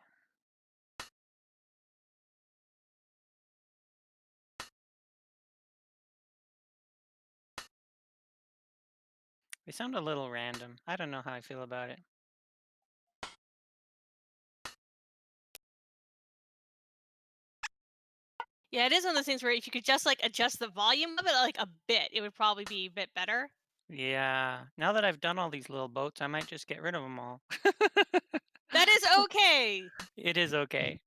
Speaker 2: They sound a little random. I don't know how I feel about it.
Speaker 1: Yeah, it is one of those things where if you could just like adjust the volume of it like a bit, it would probably be a bit better.
Speaker 2: Yeah, now that I've done all these little boats, I might just get rid of them all.
Speaker 1: That is okay.
Speaker 2: It is okay.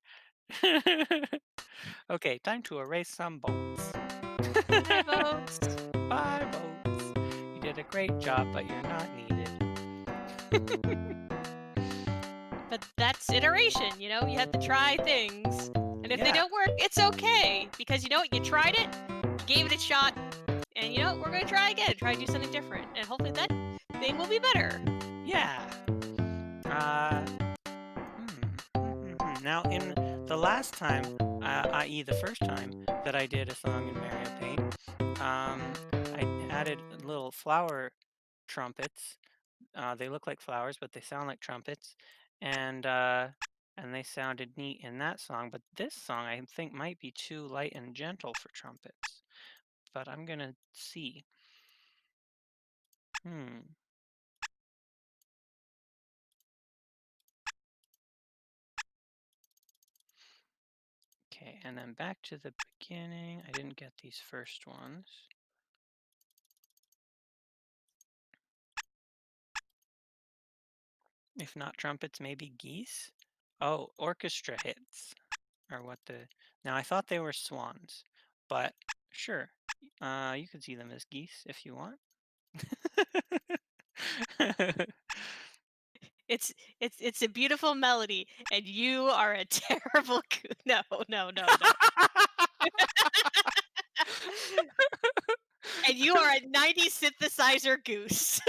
Speaker 2: Okay, time to erase some boats.
Speaker 1: Bye, votes.
Speaker 2: Bye, boats. You did a great job, but you're not needed.
Speaker 1: But that's iteration, you have to try things. And if they
Speaker 2: Yeah,
Speaker 1: don't work, it's okay. Because you know what? You tried it, you gave it a shot, and you know what? We're going to try again, try to do something different. And hopefully that thing will be better.
Speaker 2: yeah. Uh, Now, in the last time, i.e., the first time that I did a song in Mario Paint, I added little flower trumpets. They look like flowers, but they sound like trumpets, and and they sounded neat in that song. But this song, I think, might be too light and gentle for trumpets. But I'm gonna see. Hmm. Okay, and then back to the beginning. I didn't get these first ones. If not trumpets, maybe geese? Oh, orchestra hits are what the... Now, I thought they were swans, but sure. You could see them as geese if you want.
Speaker 1: It's a beautiful melody, and you are a terrible no, no, no, no. And you are a 90s synthesizer goose.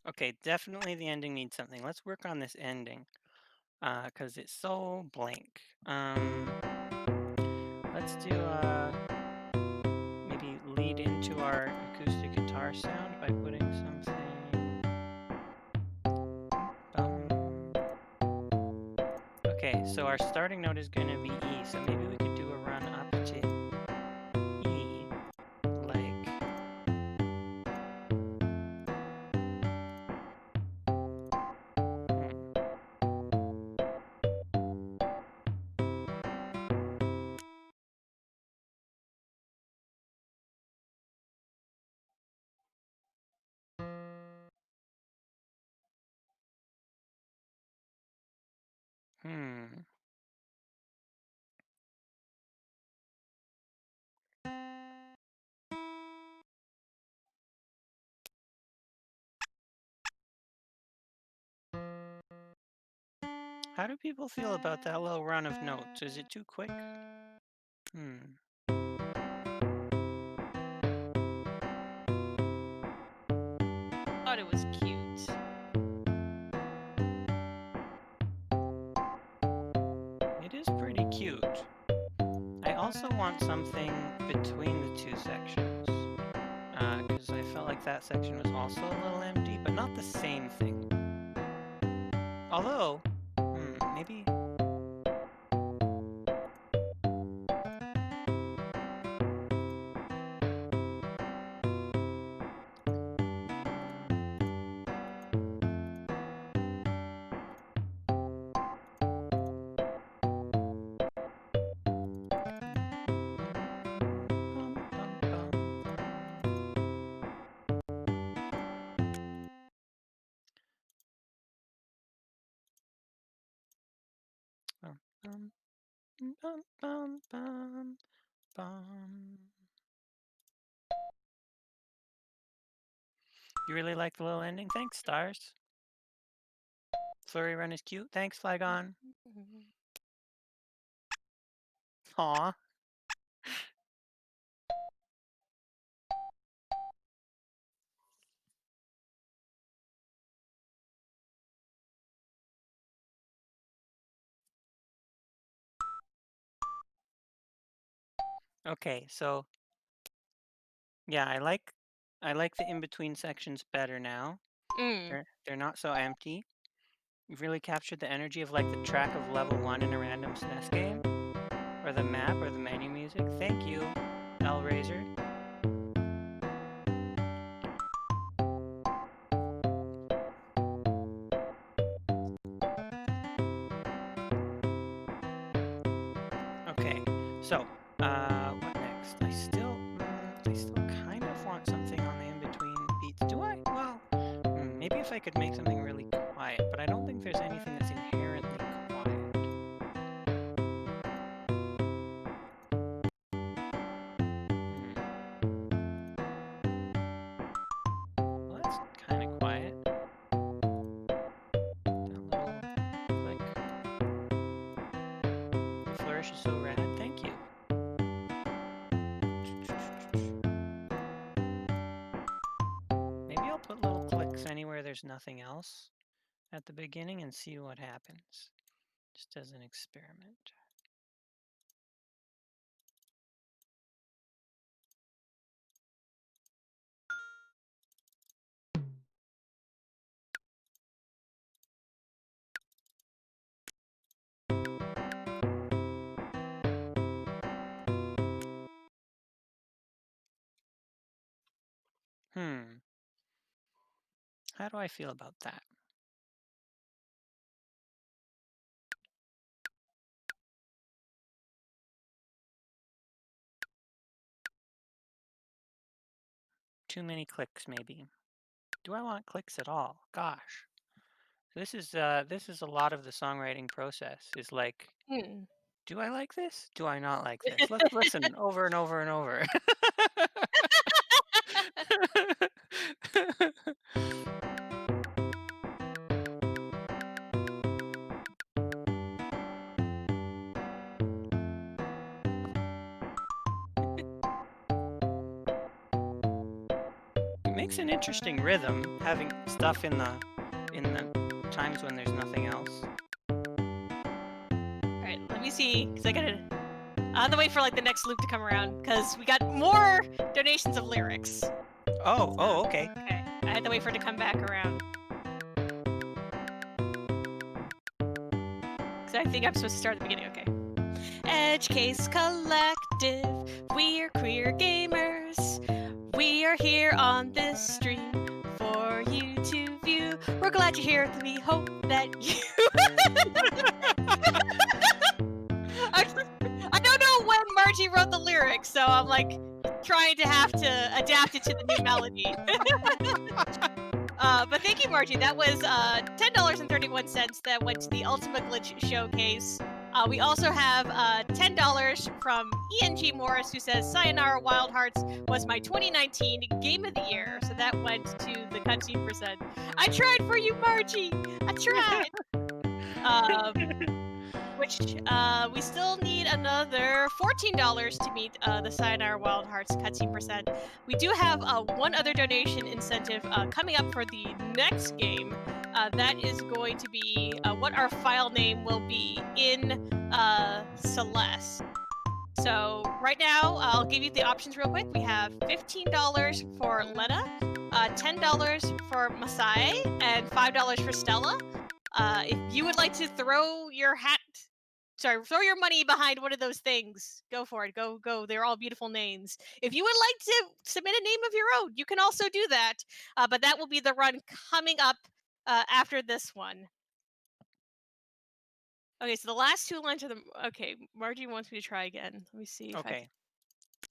Speaker 2: Okay, definitely the ending needs something. Let's work on this ending, because it's so blank. Let's do maybe lead into our acoustic guitar sound by putting something. Bum. Okay, so our starting note is going to be E, so maybe we could do a run up to E, like. Hmm. How do people feel about that little run of notes? Is it too quick?
Speaker 1: Thought it was cute.
Speaker 2: It is pretty cute. I also want something between the two sections. Because I felt like that section was also a little empty, but not the same thing. Although, maybe... You really like the little ending? Thanks, stars. Flurry run is cute. Thanks, Flygon. Aw. Okay, so yeah, I like the in-between sections better now. They're not so empty. You've really captured the energy of like the track of level 1 in a random SNES game, or the map, or the menu music. Thank you, Hellraiser. Okay, so what next? I still kind of want something on the in-between beats. Do I? Well, maybe if I could make something really quiet, but I don't think there's anything that's inherently quiet. Well, that's kind of quiet. That little click. The flourish is so rad. Thank you. Maybe I'll put little clicks anywhere there's nothing else at the beginning and see what happens. Just as an experiment. How do I feel about that? Too many clicks, maybe. Do I want clicks at all? Gosh. This is a lot of the songwriting process is like, do I like this? Do I not like this? Let's listen over and over and over. It makes an interesting rhythm having stuff in the times when there's nothing else.
Speaker 1: Alright, let me see, because I gotta... I have to wait for like the next loop to come around, because we got more donations of lyrics.
Speaker 2: Oh, okay.
Speaker 1: Okay, I had to wait for it to come back around. Because I think I'm supposed to start at the beginning, okay. Edge Case Collective, we're queer gamers. We are here on this stream for you to view. We're glad you're here. We hope that you... I don't know when Margie wrote the lyrics, so I'm like trying to have to adapt it to the new melody. But thank you, Margie. That was $10.31 that went to the Ultimate Glitch Showcase. We also have $10 from Ian G. Morris, who says, Sayonara Wild Hearts was my 2019 Game of the Year. So that went to the cutscene %. I tried for you, Margie. I tried. Um, which we still need another $14 to meet the Sayonara Wild Hearts cutscene percent. We do have one other donation incentive coming up for the next game. That is going to be what our file name will be in Celeste. So right now, I'll give you the options real quick. We have $15 for Lena, $10 for Masai, and $5 for Stella. If you would like to throw your money behind one of those things, go for it. Go, go. They're all beautiful names. If you would like to submit a name of your own, you can also do that. But that will be the run coming up after this one. Okay, so the last two lines are the. Okay, Margie wants me to try again. Let me see if I can.
Speaker 2: Okay.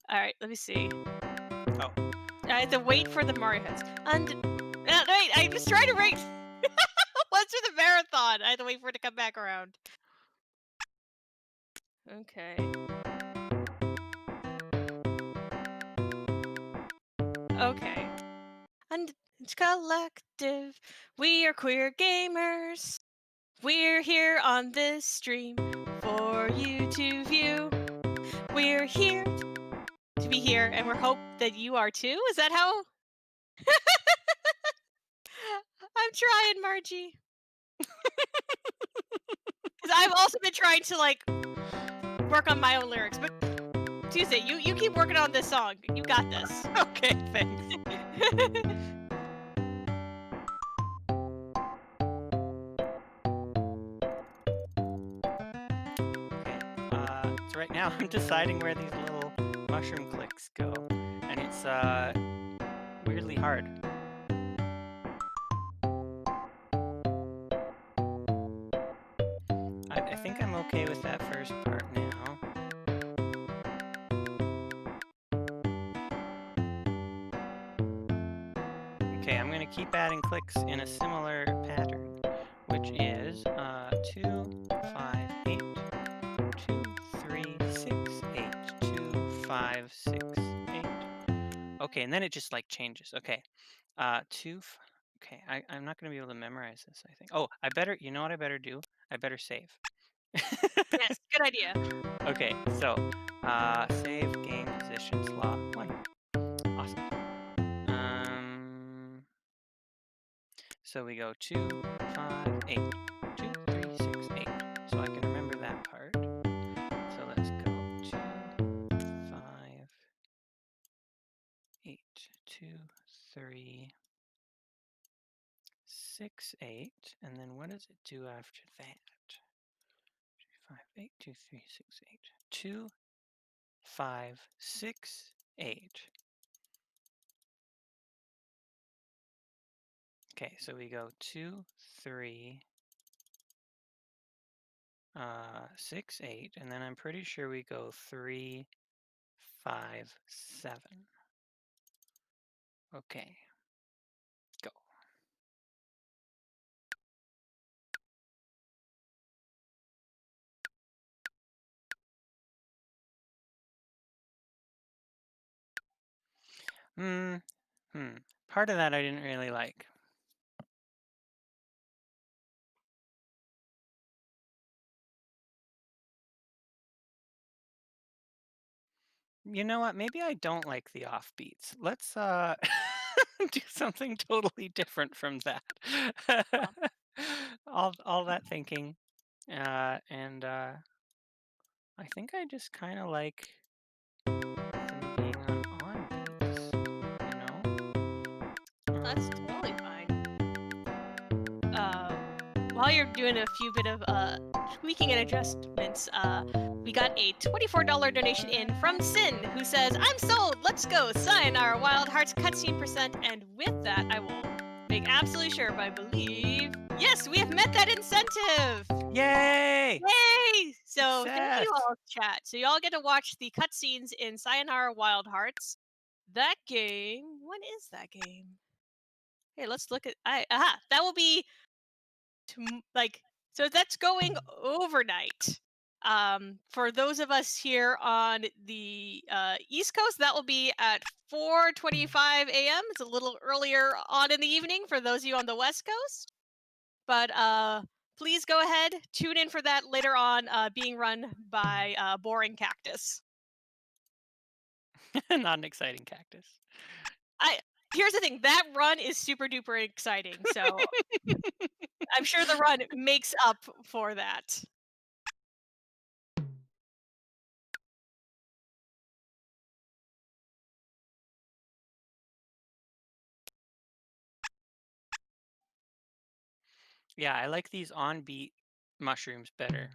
Speaker 1: All right, let me see.
Speaker 2: Oh.
Speaker 1: I have to wait for the Mario heads. And wait, I was trying to wait. Once for the marathon, I had to wait for it to come back around. Okay. Okay. And it's collective. We are queer gamers. We're here on this stream for you to view. We're here to be here, and we hope that you are too. Is that how? I'm trying, Margie. Because I've also been trying to work on my own lyrics. But Tuesday, you keep working on this song. You got this.
Speaker 2: Okay, thanks. Okay, so right now I'm deciding where these little mushroom clicks go, and it's weirdly hard. I think I'm okay with that first part now. Okay, I'm gonna keep adding clicks in a similar pattern, which is 2, 5, 8, 2, 3, 6, 8, 2, 5, 6, 8. Okay, and then it just changes. Okay, okay, I'm not gonna be able to memorize this, I think. Oh, you know what I better do? I better save.
Speaker 1: Yes, good idea.
Speaker 2: Okay, so save game position slot 1. Awesome. So we go 2, 5, 8, 2, 3, 6, 8. So I can remember that part. So let's go 2, 5, 8, 2, 3, 6, 8. And then what does it do after that? 5, 8, 2, 3, 6, 8. 2, 5, 6, 8. Okay, so we go 2, 3, 6, 8, and then I'm pretty sure we go 3, 5, 7. Okay, go. Part of that I didn't really like. You know what? Maybe I don't like the offbeats. Let's do something totally different from that.
Speaker 1: Well,
Speaker 2: all that thinking, and I think I just kind of like them being on beats.
Speaker 1: that's totally fine. While you're doing a few bit of tweaking and adjustments, we got a $24 donation in from Sin, who says, "I'm sold. Let's go. Sayonara Wild Hearts cutscene percent." And with that, I will make absolutely sure. But I believe yes, we have met that incentive.
Speaker 2: Yay!
Speaker 1: Yay! So thank
Speaker 2: Success!
Speaker 1: you all, chat. So y'all get to watch the cutscenes in Sayonara Wild Hearts. That game. When is that game? Hey, let's look at. That will be so that's going overnight. For those of us here on the East Coast, that will be at 4:25 a.m. It's a little earlier on in the evening for those of you on the West Coast. But Please go ahead. Tune in for that later on, being run by Boring Cactus.
Speaker 2: Not an exciting cactus.
Speaker 1: I Here's the thing, that run is super duper exciting, so I'm sure the run makes up for that.
Speaker 2: Yeah, I like these on beat mushrooms better.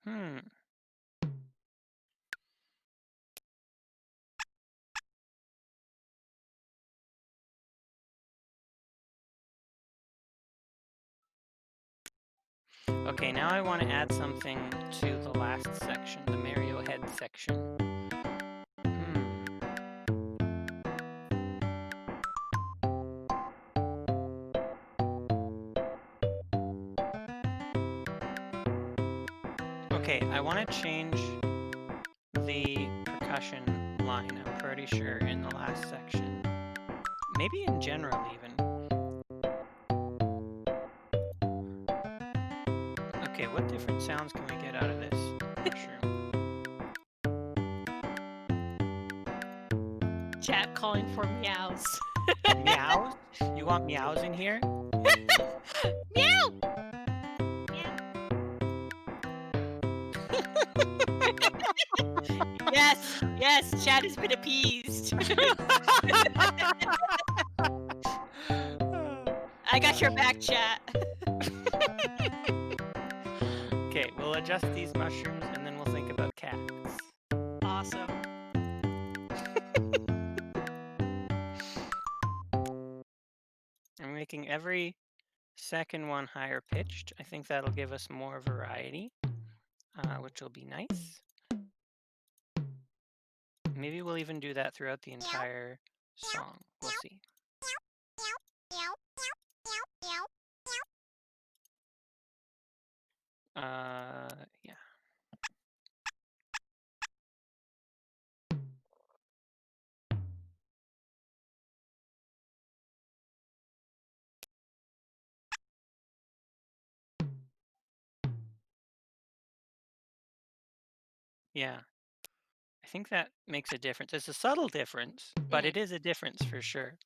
Speaker 2: Hmm. Okay, now I want to add something to the last section, the Mario head section. Hmm. Okay, I want to change the percussion line, I'm pretty sure, in the last section. Maybe in general, even. Okay, what different sounds can we get out of this mushroom?
Speaker 1: Chat calling for meows.
Speaker 2: Meows? You want meows in here?
Speaker 1: Meow! Meow. Yes, yes, chat has been appeased. I got your back, chat.
Speaker 2: Okay, we'll adjust these mushrooms and then we'll think about cats.
Speaker 1: Awesome.
Speaker 2: I'm making every second one higher pitched. I think that'll give us more variety, which will be nice. Maybe we'll even do that throughout the entire song. We'll see. Yeah. Yeah. I think that makes a difference. It's a subtle difference, but
Speaker 1: Mm.
Speaker 2: it is a difference for sure.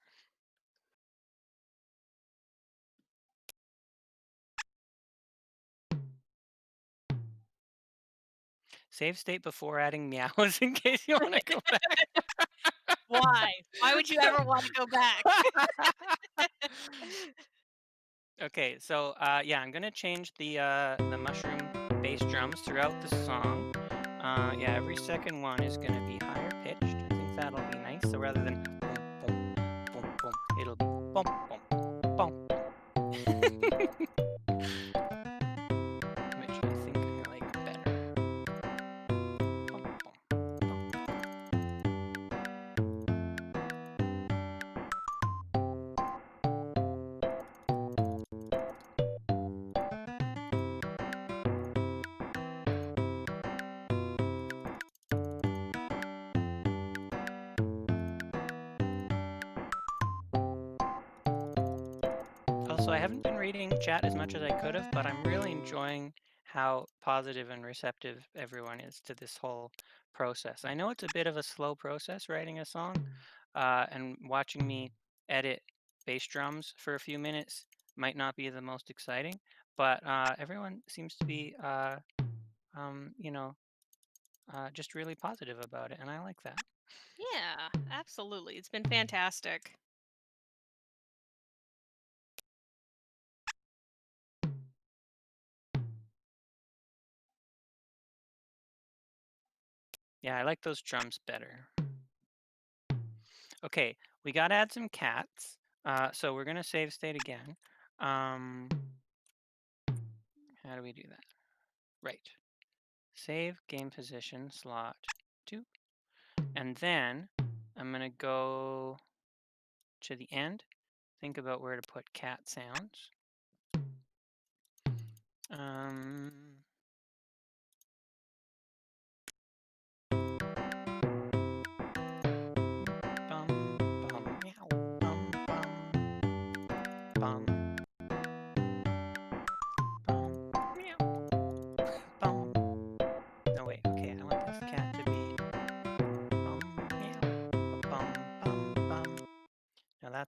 Speaker 2: Save state before adding meows in case you want to go back.
Speaker 1: Why? Why would you ever want to go back?
Speaker 2: Okay, so yeah, I'm gonna change the mushroom bass drums throughout the song. Yeah, every second one is gonna be higher pitched. I think that'll be nice. So rather than boom, boom, boom, boom, it'll be boom, boom, boom, which I think I like better. Boom, boom, boom. Also, I haven't been reading chat as much as I could have, but I'm really enjoying how positive and receptive everyone is to this whole process. I know it's a bit of a slow process writing a song, and watching me edit bass drums for a few minutes might not be the most exciting, but everyone seems to be, you know, just really positive about it, and I like that.
Speaker 1: Yeah, absolutely. It's been fantastic.
Speaker 2: Yeah, I like those drums better. Okay, we got to add some cats. So we're going to save state again. Um, how do we do that? Right. Save game position slot 2. And then I'm going to go to the end. Think about where to put cat sounds. Um,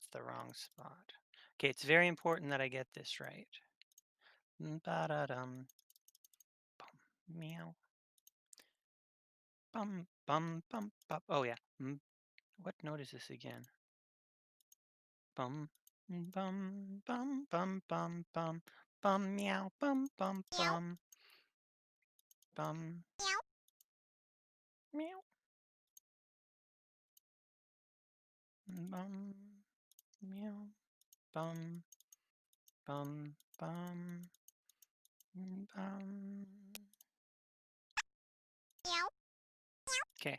Speaker 2: that's the wrong spot. Okay, it's very important that I get this right. Ba-da-dum. Bum, meow. Bum, bum, bum, bum. Oh, yeah. What note is this again? Bum, bum, bum, bum, bum, bum, bum, meow, bum, bum, bum, bum, meow, bum, meow, bum, bum, bum, bum. Okay.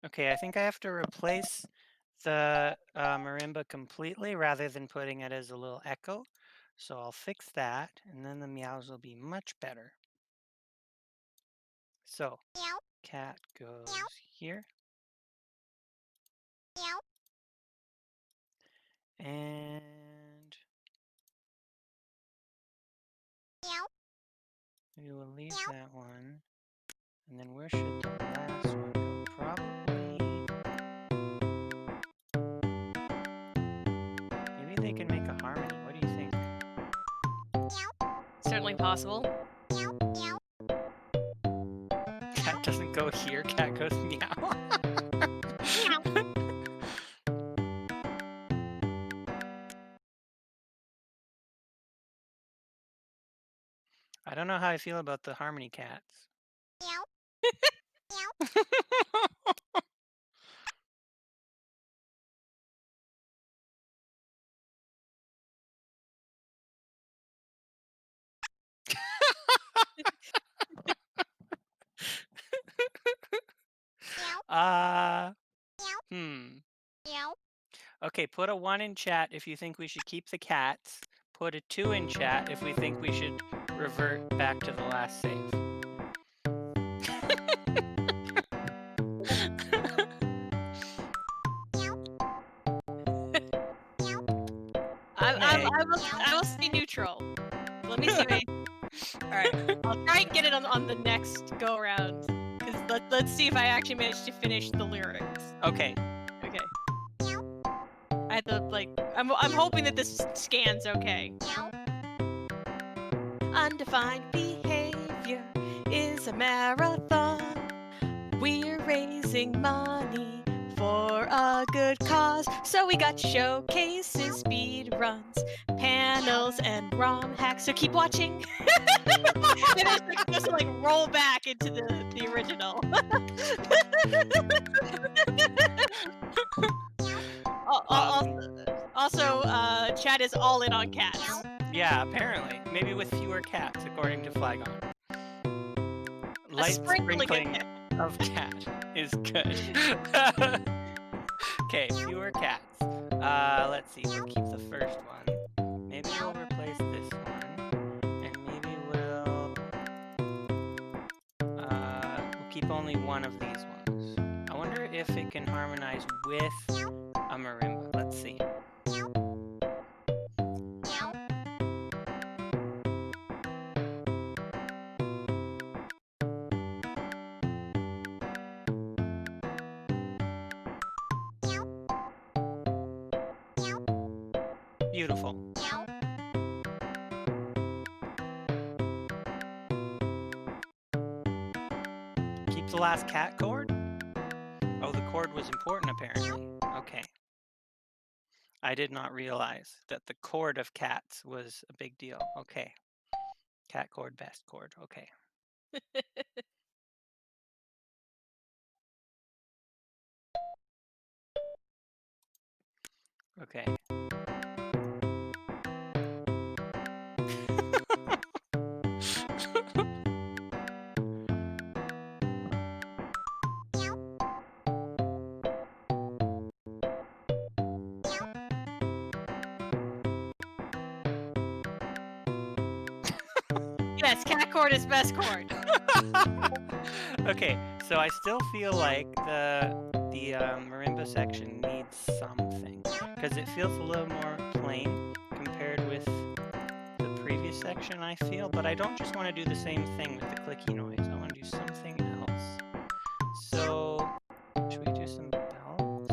Speaker 2: Okay, I think I have to replace the marimba completely rather than putting it as a little echo. So I'll fix that, and then the meows will be much better. So cat goes here. And we will leave that one. And then where should the last one go? Probably. Maybe they can make a harmony. What do you think?
Speaker 1: Certainly possible.
Speaker 2: Cat doesn't go here, cat goes meow. I don't know how I feel about the harmony cats. Uh, hmm. Okay, put a 1 in chat if you think we should keep the cats. Put a 2 in chat if we think we should revert back to the last save.
Speaker 1: I will stay neutral. Let me see. All right, I'll try and get it on the next go around. Because let's see if I actually manage to finish the lyrics.
Speaker 2: Okay.
Speaker 1: Okay. I had to I'm hoping that this scans okay. Undefined behavior is a marathon. We're raising money for a good cause. So we got showcases, speed runs, panels, and ROM hacks. So keep watching. And it's supposed to roll back into the original. Also, Chad is all in on cats.
Speaker 2: Yeah, apparently. Maybe with fewer cats, according to Flagon. Light sprinkling of cat is good. Okay, fewer cats. Let's see. We'll keep the first one. Maybe we'll replace this one. And maybe we'll keep only one of these ones. I wonder if it can harmonize with a marimba. Let's see. Beautiful. Keep the last cat chord? Oh, the chord was important apparently. Okay. I did not realize that the chord of cats was a big deal. Okay. Cat chord, best chord. Okay. Okay.
Speaker 1: Yes, cat chord is best chord.
Speaker 2: Okay, so I still feel like the marimba section needs something because it feels a little more plain compared with the previous section, I feel, but I don't just want to do the same thing with the clicky noise. I want to do something else. So, should we do some bells?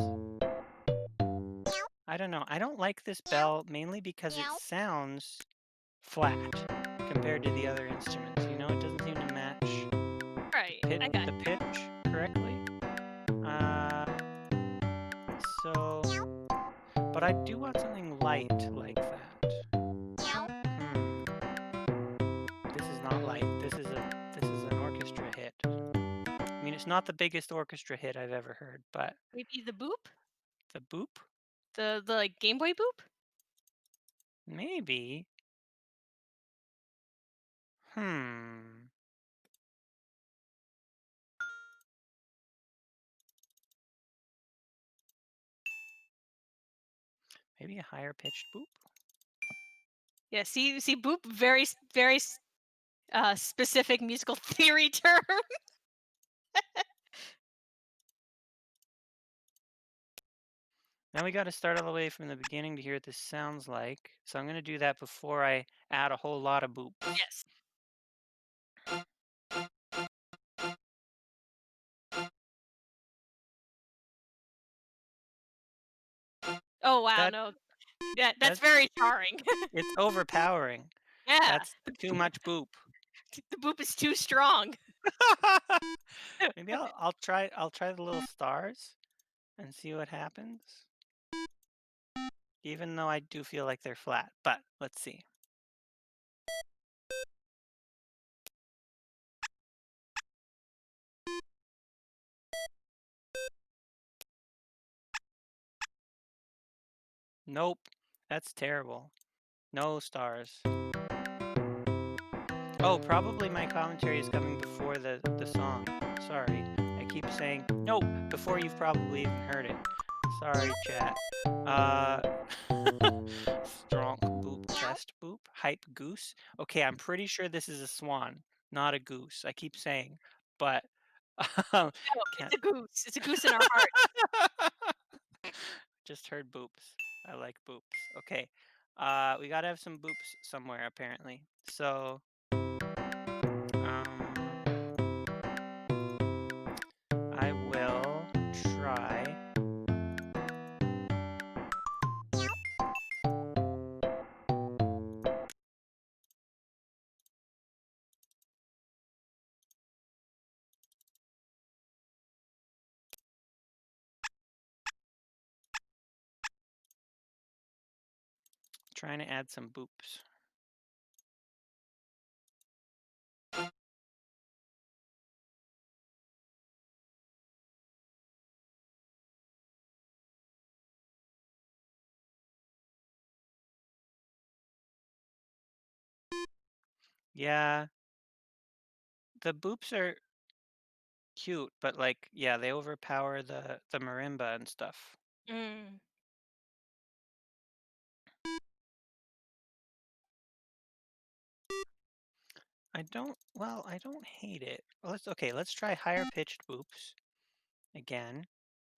Speaker 2: I don't know. I don't like this bell mainly because it sounds flat compared to the other instruments. You know, it doesn't seem to match
Speaker 1: Right. I got
Speaker 2: the pitch correctly. Uh, so, but I do want something light like that. Hmm. This is not light. This is an orchestra hit. I mean, it's not the biggest orchestra hit I've ever heard, but
Speaker 1: maybe the boop,
Speaker 2: the boop,
Speaker 1: the like Game Boy boop.
Speaker 2: maybe. Hmm. Maybe a higher pitched boop.
Speaker 1: Yeah. See, boop. Very specific musical theory term.
Speaker 2: Now we got to start all the way from the beginning to hear what this sounds like. So I'm going to do that before I add a whole lot of boops.
Speaker 1: Yes. Oh wow.
Speaker 2: That
Speaker 1: No. That's
Speaker 2: that's
Speaker 1: very jarring.
Speaker 2: it's overpowering.
Speaker 1: Yeah.
Speaker 2: That's too much boop.
Speaker 1: The boop is too strong.
Speaker 2: Maybe I'll try the little stars and see what happens. Even though I do feel like they're flat, but let's see. Nope, that's terrible. No stars. Oh, probably my commentary is coming before the song. Sorry. I keep saying nope before you've probably even heard it. Sorry, chat. Uh Strong boop, chest boop, hype goose. Okay, I'm pretty sure this is a swan, not a goose. I keep saying, but
Speaker 1: No, it's
Speaker 2: can't.
Speaker 1: a goose. It's a goose in our heart.
Speaker 2: Just heard boops. I like boops. Okay. We gotta have some boops somewhere apparently. So I will try. Trying to add some boops. Yeah, the boops are cute, but like, yeah, they overpower the marimba and stuff.
Speaker 1: Mm.
Speaker 2: I don't hate it. Let's try higher pitched boops again.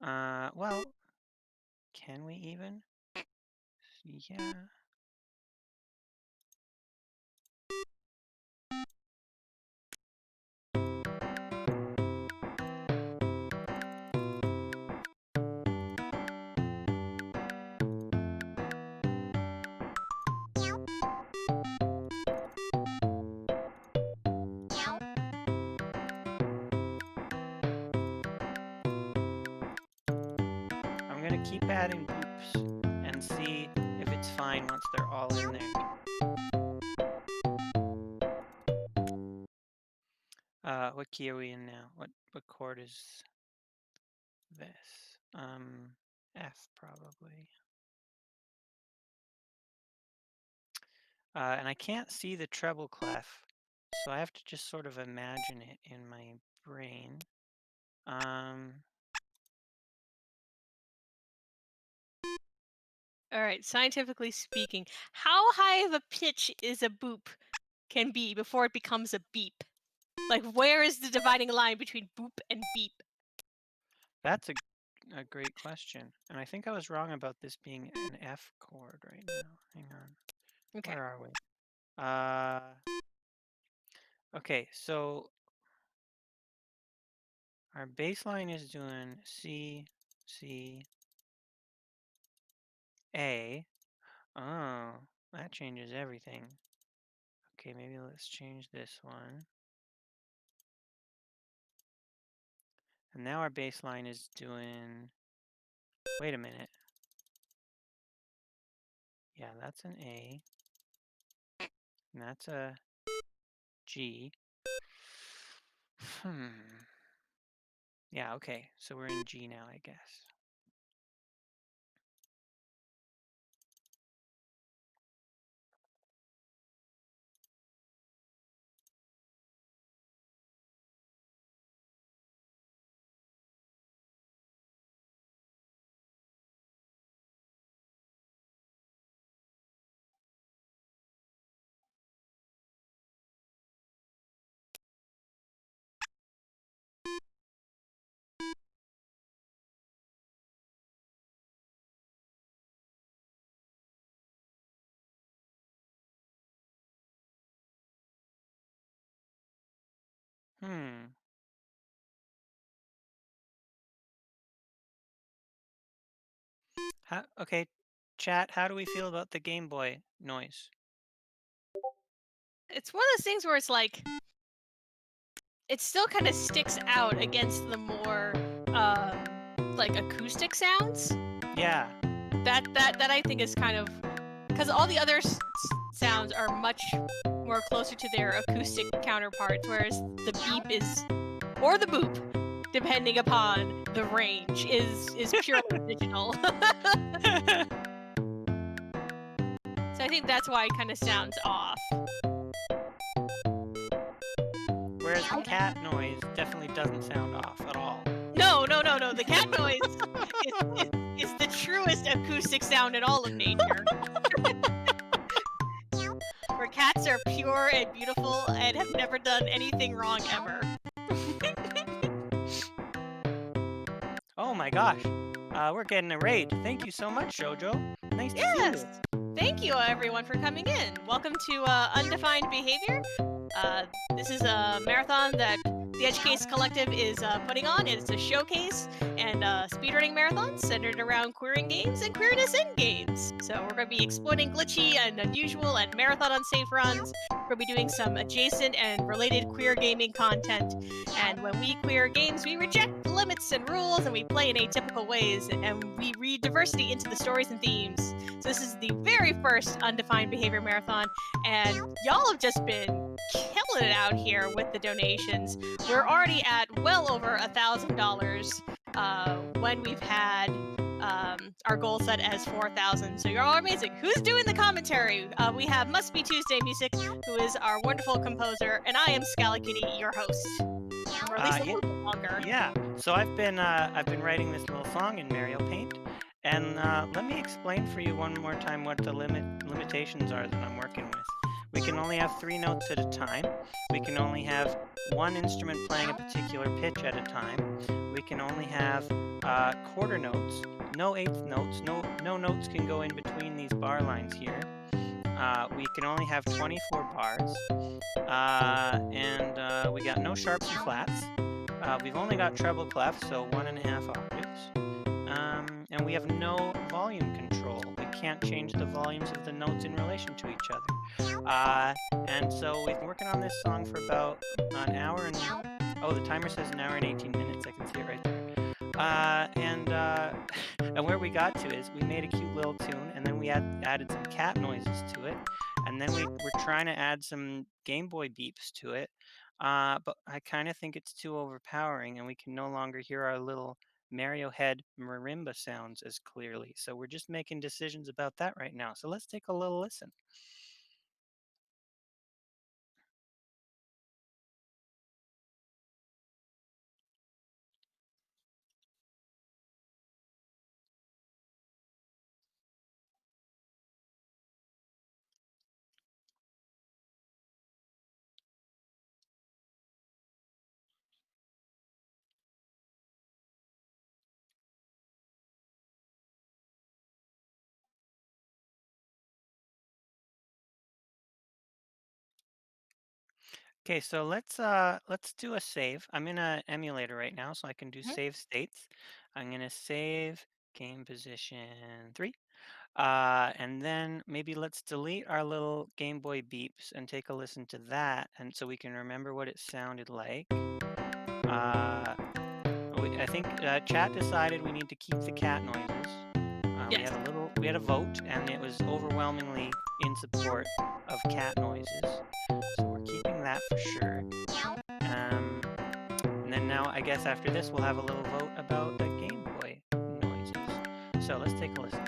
Speaker 2: Well, can we even? Yeah. I'm gonna keep adding boops and see if it's fine once they're all in there. What key are we in now? What chord is this? F probably. And I can't see the treble clef, so I have to just sort of imagine it in my brain. Um,
Speaker 1: All right. Scientifically speaking, how high of a pitch is a boop can be before it becomes a beep? Like, where is the dividing line between boop and beep?
Speaker 2: that's a a great question. And I think I was wrong about this being an F chord right now. Hang on.
Speaker 1: Okay.
Speaker 2: Where are we? Okay, so our bass line is doing C, C, A. Oh, that changes everything. Okay, maybe let's change this one. And now our bass line is doing, wait a minute. Yeah, that's an A. And that's a G. Yeah, okay. So we're in G now, I guess. Hmm. Okay, chat, how do we feel about the Game Boy noise?
Speaker 1: It's one of those things where it's like it still kind of sticks out against the more like acoustic sounds.
Speaker 2: Yeah.
Speaker 1: That I think is kind of because all the other sounds are much more closer to their acoustic counterparts, whereas the beep is or the boop, depending upon the range, is purely digital. So I think that's why it kind of sounds off.
Speaker 2: Whereas the cat noise definitely doesn't sound off at all.
Speaker 1: No, no, no, no. The cat noise is the truest acoustic sound in all of nature. Where cats are pure and beautiful and have never done anything wrong ever.
Speaker 2: Oh my gosh. We're getting a raid. Thank you so much, Jojo. Nice to see
Speaker 1: Yes!
Speaker 2: you.
Speaker 1: Thank you, everyone, for coming in. Welcome to Undefined Behavior. This is a marathon that the Edge Case Collective is putting on. It's a showcase and speedrunning marathon centered around queering games and queerness in games. So we're going to be exploiting glitchy and unusual and marathon unsafe runs. We're going to be doing some adjacent and related queer gaming content. And when we queer games, we reject limits and rules and we play in atypical ways. And we read diversity into the stories and themes. So this is the very first Undefined Behavior Marathon, and y'all have just been killing it out here with the donations. We're already at well over $1,000 when we've had our goal set as 4,000. So you're all amazing. Who's doing the commentary? We have Must Be Tuesday Music, who is our wonderful composer, and I am Scallykitty, your host. Or at least a little bit longer.
Speaker 2: Yeah. So I've been writing this little song in Mario Paint, and let me explain for you one more time what the limitations are that I'm working with. We can only have 3 notes at a time. We can only have one instrument playing a particular pitch at a time. We can only have quarter notes, no eighth notes. No notes can go in between these bar lines here. We can only have 24 bars, and we got no sharps and flats. We've only got treble clef, so 1.5 octaves. And we have no volume control. We can't change the volumes of the notes in relation to each other. And so we've been working on this song for about an hour and, oh, the timer says an hour and 18 minutes. I can see it right there. And where we got to is we made a cute little tune, and then we added some cat noises to it, and then we're trying to add some Game Boy beeps to it. But I kind of think it's too overpowering, and we can no longer hear our little Mario head marimba sounds as clearly. So we're just making decisions about that right now. So let's take a little listen. Okay, so let's do a save. I'm in a emulator right now, so I can do
Speaker 1: Mhm.
Speaker 2: save states. I'm gonna save game position 3. And then maybe let's delete our little Game Boy beeps and take a listen to that, and so we can remember what it sounded like. Uh, I think chat decided we need to keep the cat noises.
Speaker 1: Yes.
Speaker 2: We had a vote, and it was overwhelmingly in support of cat noises. So we're keeping that for sure. Um, and then now I guess after this we'll have a little vote about the Game Boy noises. So let's take a listen.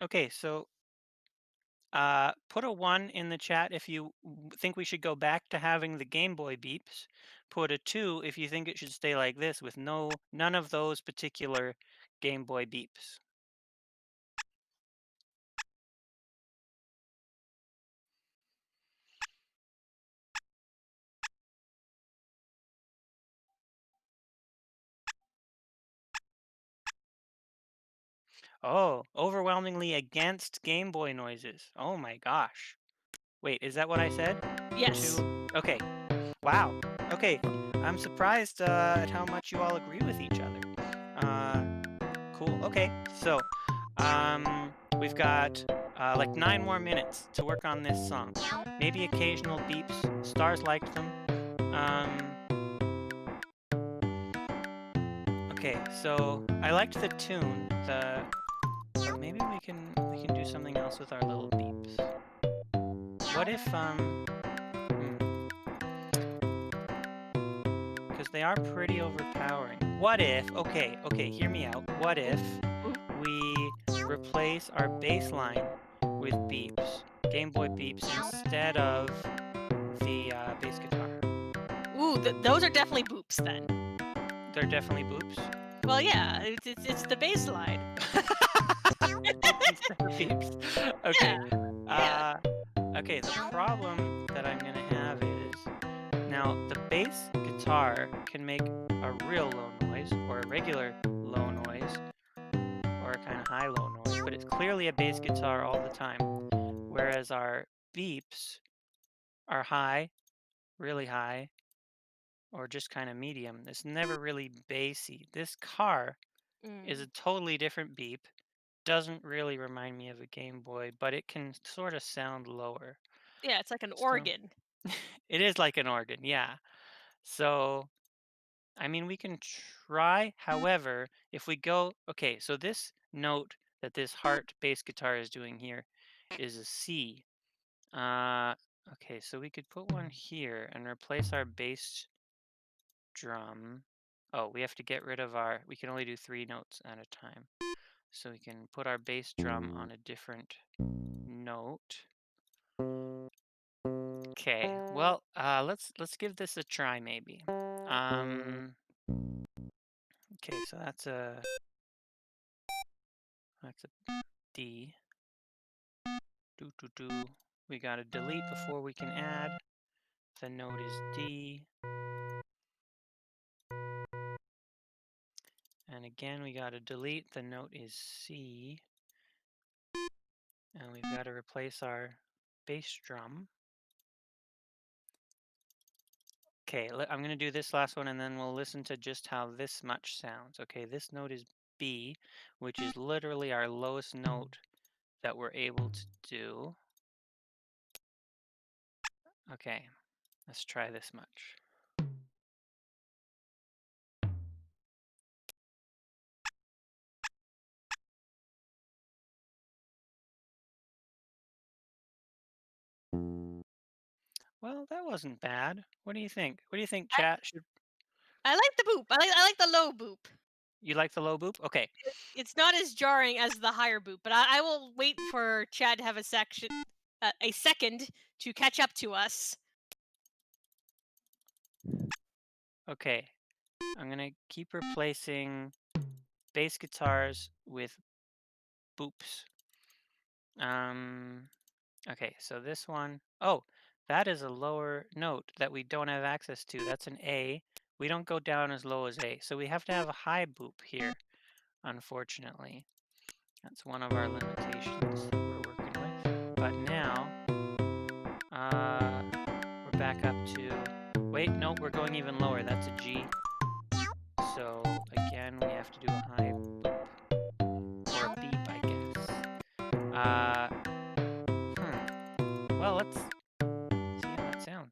Speaker 2: Okay, so put a 1 in the chat if you think we should go back to having the Game Boy beeps. Put a 2 if you think it should stay like this with none of those particular Game Boy beeps. Oh, overwhelmingly against Game Boy noises. Oh my gosh. Wait, is that what I said?
Speaker 1: Yes.
Speaker 2: 2. Okay. Wow. Okay. I'm surprised at how much you all agree with each other. Uh, cool. Okay. So, we've got like 9 more minutes to work on this song. Maybe occasional beeps. Stars liked them. Um, okay. So I liked the tune. But maybe we can do something else with our little beeps. What if hmm, because they are pretty overpowering. What if, okay, hear me out. What if
Speaker 1: Ooh,
Speaker 2: we replace our bass line with beeps, Game Boy beeps, instead of the bass guitar?
Speaker 1: ooh, those are definitely boops then.
Speaker 2: They're definitely boops.
Speaker 1: Well, yeah, it's the baseline.
Speaker 2: Boops instead of beeps.
Speaker 1: Yeah,
Speaker 2: Okay.
Speaker 1: yeah.
Speaker 2: Uh, okay, the problem that I'm going to have is now the bass guitar can make a real low noise or a regular low noise or a kind of high low noise, but it's clearly a bass guitar all the time. Whereas our beeps are high, really high, or just kind of medium. It's never really bassy. This car is a
Speaker 1: Mm.
Speaker 2: totally different beep. Doesn't really remind me of a Game Boy, but it can sort of sound lower.
Speaker 1: Yeah, it's like an
Speaker 2: So
Speaker 1: organ.
Speaker 2: it is like an organ, yeah. So I mean, we can try. However, if we go, okay, so this note that this heart bass guitar is doing here is a C. Uh, okay, so we could put one here and replace our bass drum. Oh, we have to get rid of we can only do 3 notes at a time. So we can put our bass drum on a different note. Okay, well, let's give this a try maybe. Okay, so that's a D. Do do do. We gotta delete before we can add. The note is D. And again, we gotta delete. The note is C. And we've got to replace our bass drum. Okay, I'm going to do this last one and then we'll listen to just how this much sounds. Okay, this note is B, which is literally our lowest note that we're able to do. Okay, let's try this much. Well, that wasn't bad. What do you think? What do you think,
Speaker 1: I,
Speaker 2: chat? Should
Speaker 1: I like the boop. I like the low boop.
Speaker 2: you like the low boop? Okay.
Speaker 1: It's not as jarring as the higher boop, but I will wait for Chad to have a second to catch up to us.
Speaker 2: Okay. I'm going to keep replacing bass guitars with boops. Um okay, so this one, oh, That is a lower note that we don't have access to. That's an A. We don't go down as low as A. So we have to have a high boop here, unfortunately. That's one of our limitations that we're working with. But now, we're back up to, wait, no, we're going even lower. That's a G. So again, we have to do a high boop, or a beep, I guess. Uh, well, let's see how that sounds.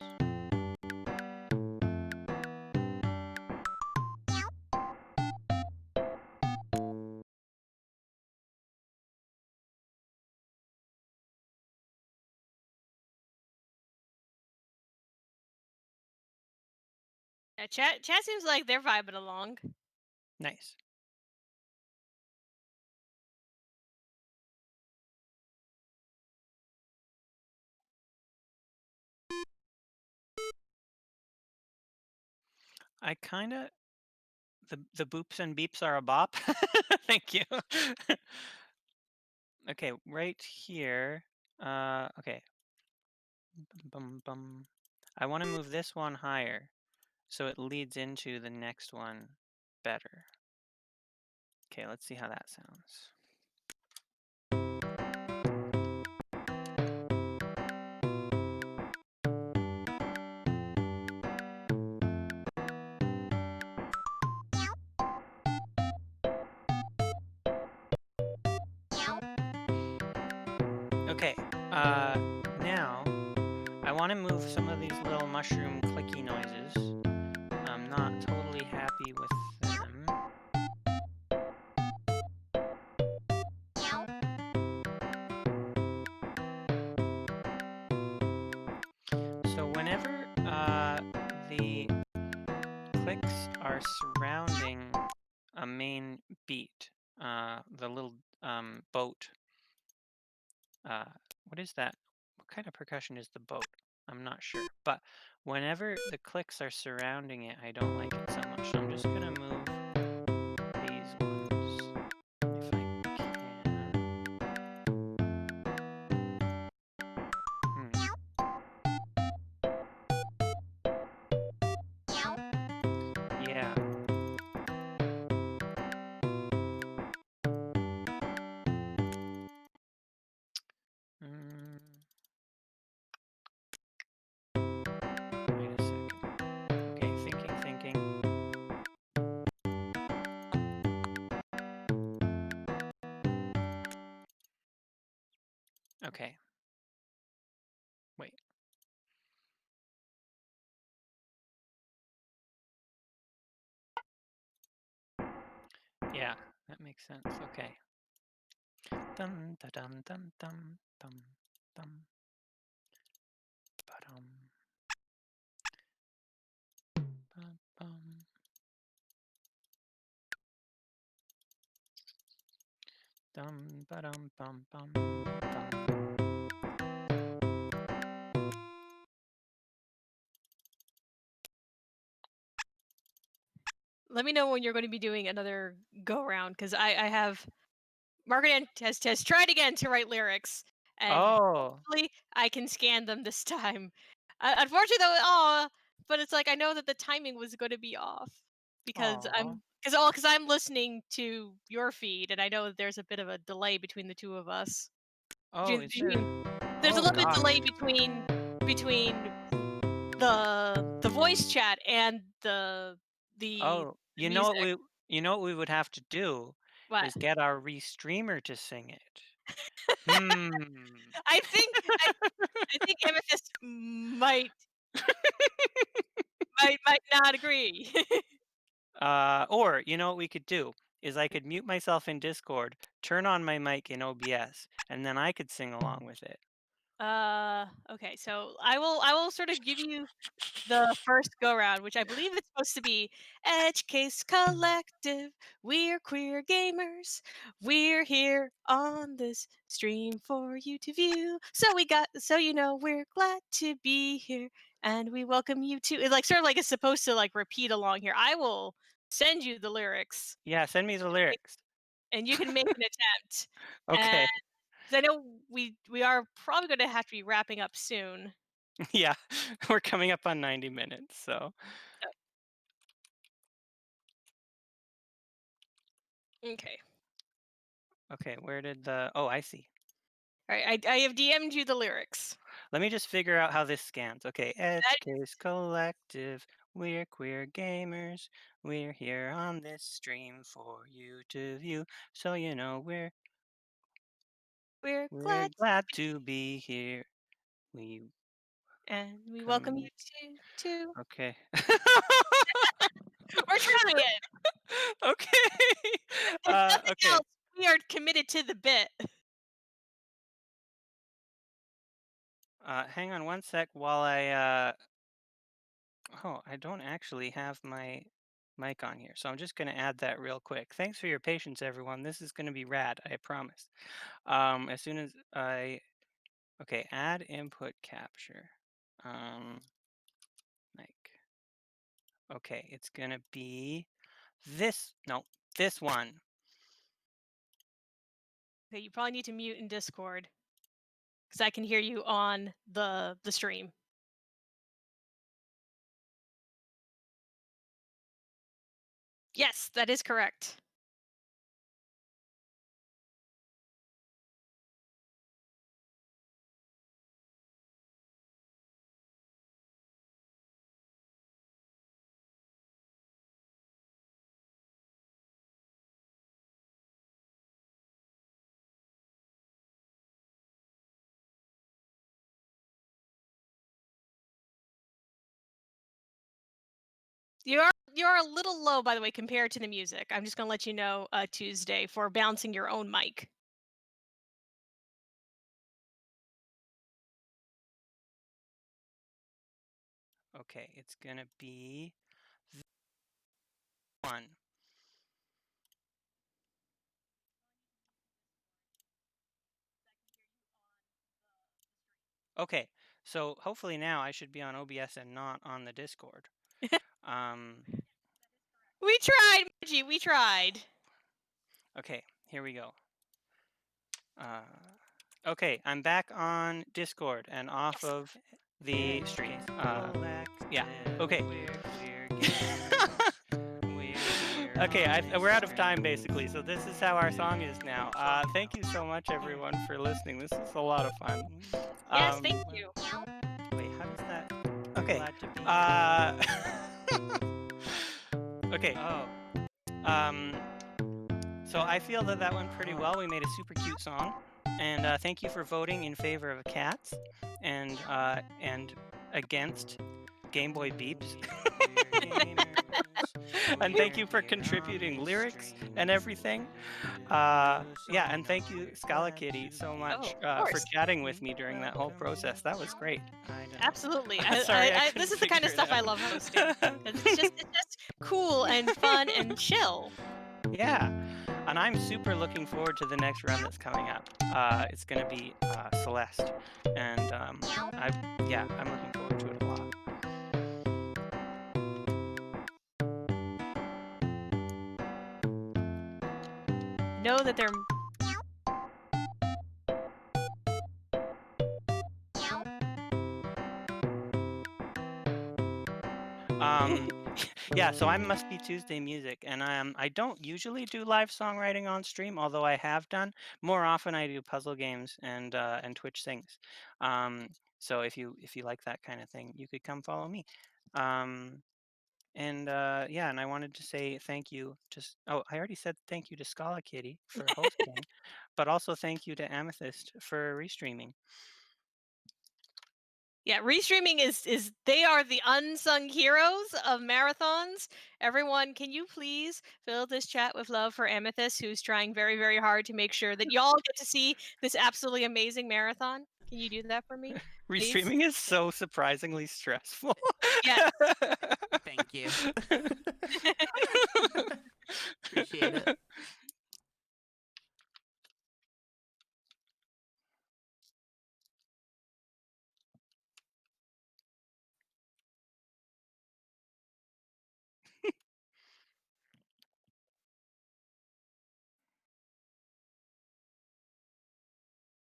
Speaker 1: Yeah, chat seems like they're vibing along.
Speaker 2: Nice. I kind of, the boops and beeps are a bop. Thank you. Okay, right here. Okay. Bum, bum, bum. I want to move this one higher so it leads into the next one better. Okay, let's see how that sounds. Okay, now I want to move some of these little mushroom clicky noises. I'm not totally happy with them. So whenever the clicks are surrounding a main beat, the little boat, uh, what is that? What kind of percussion is the boat? I'm not sure. But whenever the clicks are surrounding it, I don't like it so much. So I'm just going to move these ones if I can. Hmm. Yeah. Mm, wait a second. Okay, thinking. Okay, wait. Yeah, that makes sense. Okay. Dum da dum dum dum dum dum ba-dum bum bum dum ba-dum bum bum bum.
Speaker 1: Let me know when you're going to be doing another go around because I have Margaret has tried again to write lyrics, and
Speaker 2: Oh,
Speaker 1: hopefully I can scan them this time. Unfortunately, though, but it's like I know that the timing was going to be off because
Speaker 2: aw.
Speaker 1: I'm listening to your feed, and I know that there's a bit of a delay between the two of us.
Speaker 2: Oh, is there?
Speaker 1: There's a
Speaker 2: Oh
Speaker 1: little bit
Speaker 2: gosh.
Speaker 1: delay between the voice chat and
Speaker 2: Oh,
Speaker 1: the music.
Speaker 2: you know what we would have to do
Speaker 1: What?
Speaker 2: is get our restreamer to sing it. Hmm.
Speaker 1: I think I think Amethyst might not agree.
Speaker 2: Or you know what we could do is I could mute myself in Discord, turn on my mic in OBS, and then I could sing along with it.
Speaker 1: Okay, so I will sort of give you the first go round, which I believe it's supposed to be Edge Case Collective. We're queer gamers. We're here on this stream for you to view. So you know we're glad to be here and we welcome you to it like sort of like it's supposed to like repeat along here. I will send you the lyrics
Speaker 2: Yeah, send me the
Speaker 1: and
Speaker 2: lyrics.
Speaker 1: you can make an attempt. And
Speaker 2: Okay.
Speaker 1: 'cause I know we are probably going to have to be wrapping up soon.
Speaker 2: Yeah, we're coming up on 90 minutes, so
Speaker 1: Okay.
Speaker 2: okay, where did the oh, I see.
Speaker 1: All right. I have DM'd you the lyrics.
Speaker 2: Let me just figure out how this scans. Okay, Edge
Speaker 1: That
Speaker 2: Case Collective, we're queer gamers. We're here on this stream for you to view, so you know
Speaker 1: we're
Speaker 2: we're
Speaker 1: glad
Speaker 2: glad to be here. We
Speaker 1: and we welcome you
Speaker 2: come.
Speaker 1: to.
Speaker 2: Okay.
Speaker 1: We're trying.
Speaker 2: Okay.
Speaker 1: If nothing
Speaker 2: Okay.
Speaker 1: else, we are committed to the bit.
Speaker 2: Hang on one sec while oh, I don't actually have my mic on here, so I'm just gonna add that real quick. Thanks for your patience, everyone. This is gonna be rad, I promise. As soon as I okay, add input capture. Um, mic. Okay, it's gonna be this. No, this one.
Speaker 1: Okay, you probably need to mute in Discord because I can hear you on the stream. Yes, that is correct. You are a little low, by the way, compared to the music. I'm just gonna let you know Tuesday for bouncing your own mic.
Speaker 2: Okay, it's gonna be one. Okay, so hopefully now I should be on OBS and not on the Discord. Um,
Speaker 1: We tried, Margie. We tried.
Speaker 2: okay, here we go. Uh, okay, I'm back on Discord and off
Speaker 1: Yes.
Speaker 2: of the stream. Yeah, okay. Okay, we're out of time basically, so this is how our song is now. Thank you so much, everyone, for listening. This is a lot of fun.
Speaker 1: Yes. Thank you.
Speaker 2: Wait, how does that? Okay. Uh, okay. Um, so I feel that that went pretty well. We made a super cute song, and thank you for voting in favor of cats and against Game Boy beeps. And thank you for contributing lyrics and everything. Yeah, and thank you, Scala Kitty, so
Speaker 1: Oh,
Speaker 2: much
Speaker 1: of
Speaker 2: for
Speaker 1: course.
Speaker 2: chatting with me during that whole process. That was great.
Speaker 1: Absolutely.
Speaker 2: Sorry, I
Speaker 1: This
Speaker 2: couldn't
Speaker 1: is the kind
Speaker 2: figure
Speaker 1: of
Speaker 2: it
Speaker 1: stuff I
Speaker 2: out.
Speaker 1: love hosting because it's just cool and fun and chill.
Speaker 2: Yeah, and I'm super looking forward to the next run that's coming up. It's going to be Celeste, and yeah, I'm looking forward to it a lot.
Speaker 1: Know that they're
Speaker 2: Um, yeah, so I must be Tuesday Music, and I don't usually do live songwriting on stream, although I have done. More often, I do puzzle games and Twitch sings. So if you like that kind of thing, you could come follow me. Um, and yeah, and I wanted to say thank you to oh, I already said thank you to Scala Kitty for hosting, but also thank you to Amethyst for restreaming.
Speaker 1: yeah, restreaming is they are the unsung heroes of marathons. Everyone, can you please fill this chat with love for Amethyst, who's trying very, very hard to make sure that y'all get to see this absolutely amazing marathon? Can you do that for me, please?
Speaker 2: Restreaming is so surprisingly stressful.
Speaker 1: Yes.
Speaker 3: Thank you. Appreciate it.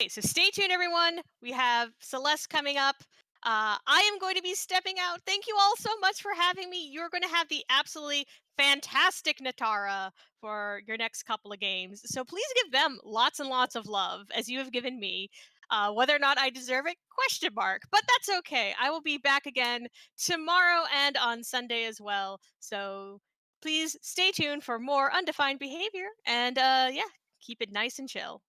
Speaker 1: Okay, so stay tuned, everyone. We have Celeste coming up. I am going to be stepping out. Thank you all so much for having me. You're going to have the absolutely fantastic Natara for your next couple of games. So please give them lots and lots of love as you have given me. Whether or not I deserve it, question mark. But that's okay. I will be back again tomorrow and on Sunday as well. So please stay tuned for more Undefined Behavior. And yeah, keep it nice and chill.